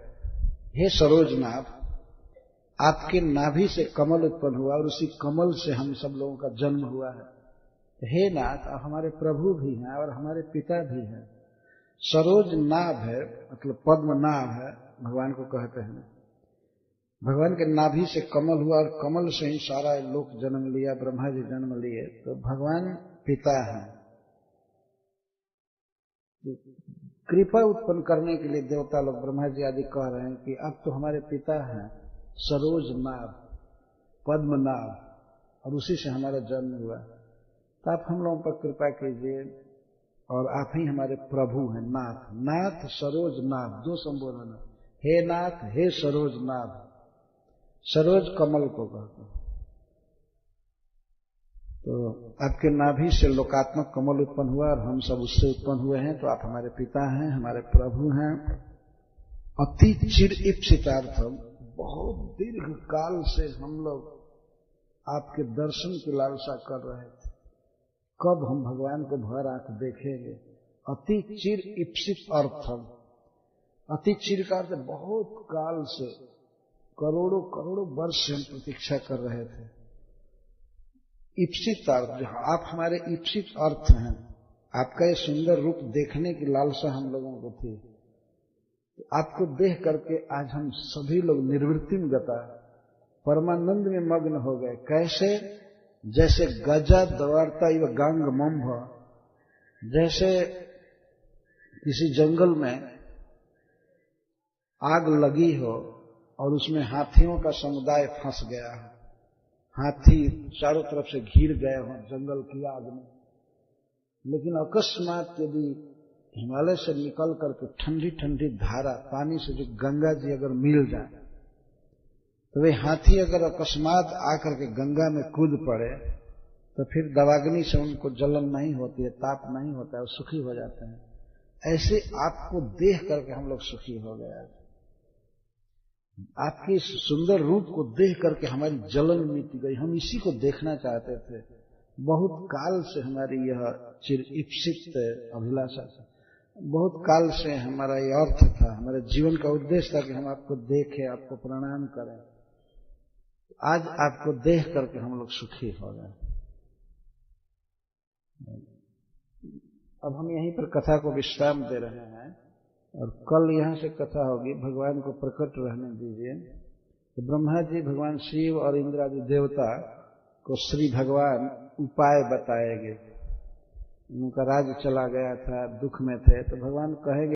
हे सरोजनाभ, आपके नाभि से कमल उत्पन्न हुआ और उसी कमल से हम सब लोगों का जन्म हुआ है। हे नाथ, आप हमारे प्रभु भी हैं और हमारे पिता भी हैं। सरोज नाभ है, मतलब पद्म नाभ है, भगवान को कहते हैं। भगवान के नाभि से कमल हुआ और कमल से ही सारा लोक जन्म लिया, ब्रह्मा जी जन्म लिए, तो भगवान पिता हैं। कृपा उत्पन्न करने के लिए देवता लोग, ब्रह्मा जी आदि कह रहे हैं कि अब तो हमारे पिता हैं सरोज नाभ, पद्म नाभ, और उसी से हमारा जन्म हुआ। तो आप हम लोगों पर कृपा कीजिए, और आप ही हमारे प्रभु हैं। नाथ, नाथ सरोज नाभ, दो संबोधन है। हे नाथ, हे सरोज नाभ। सरोज कमल को कहते हैं। तो आपके नाभि से लोकात्मक कमल उत्पन्न हुआ और हम सब उससे उत्पन्न हुए हैं, तो आप हमारे पिता हैं, हमारे प्रभु हैं। अति चिर इप्सितार्थम, बहुत दीर्घ काल से हम लोग आपके दर्शन की लालसा कर रहे थे, कब हम भगवान को भर आंख देखेंगे। अति चिर इप्सित अर्थम, अति चिर का अर्थ बहुत काल से, करोड़ों करोड़ों वर्ष से हम प्रतीक्षा कर रहे थे। इप्सित अर्थ, जहां आप हमारे इप्सित अर्थ हैं, आपका ये सुंदर रूप देखने की लालसा हम लोगों को थी। तो आपको देख करके आज हम सभी लोग निर्वृत्तिम गता, परमानंद में मग्न हो गए। कैसे? जैसे गजा दवारता इव गांग मंभ, जैसे किसी जंगल में आग लगी हो और उसमें हाथियों का समुदाय फंस गया है, हाथी चारों तरफ से घिर गए हों जंगल की आग में, लेकिन अकस्मात यदि हिमालय से निकल करके ठंडी ठंडी धारा पानी से, जो गंगा जी अगर मिल जाए, तो वे हाथी अगर अकस्मात आकर के गंगा में कूद पड़े, तो फिर दवाग्नि से उनको जलन नहीं होती है, ताप नहीं होता है, वो सुखी हो जाते हैं। ऐसे आपको देख करके हम लोग सुखी हो गए। आपके इस सुंदर रूप को देख करके हमारी जलन मिट गई। हम इसी को देखना चाहते थे। बहुत काल से हमारी यह चिर इप्सित अभिलाषा था, बहुत काल से हमारा यह अर्थ था, हमारे जीवन का उद्देश्य था कि हम आपको देखें, आपको प्रणाम करें। आज आपको देख करके हम लोग सुखी हो गए। अब हम यहीं पर कथा को विश्राम दे रहे हैं और कल यहां से कथा होगी। भगवान को प्रकट रहने दीजिए। तो ब्रह्मा जी, भगवान शिव और इंद्र आदि देवता को श्री भगवान उपाय बताएंगे। उनका राज्य चला गया था, दुख में थे, तो भगवान कहेंगे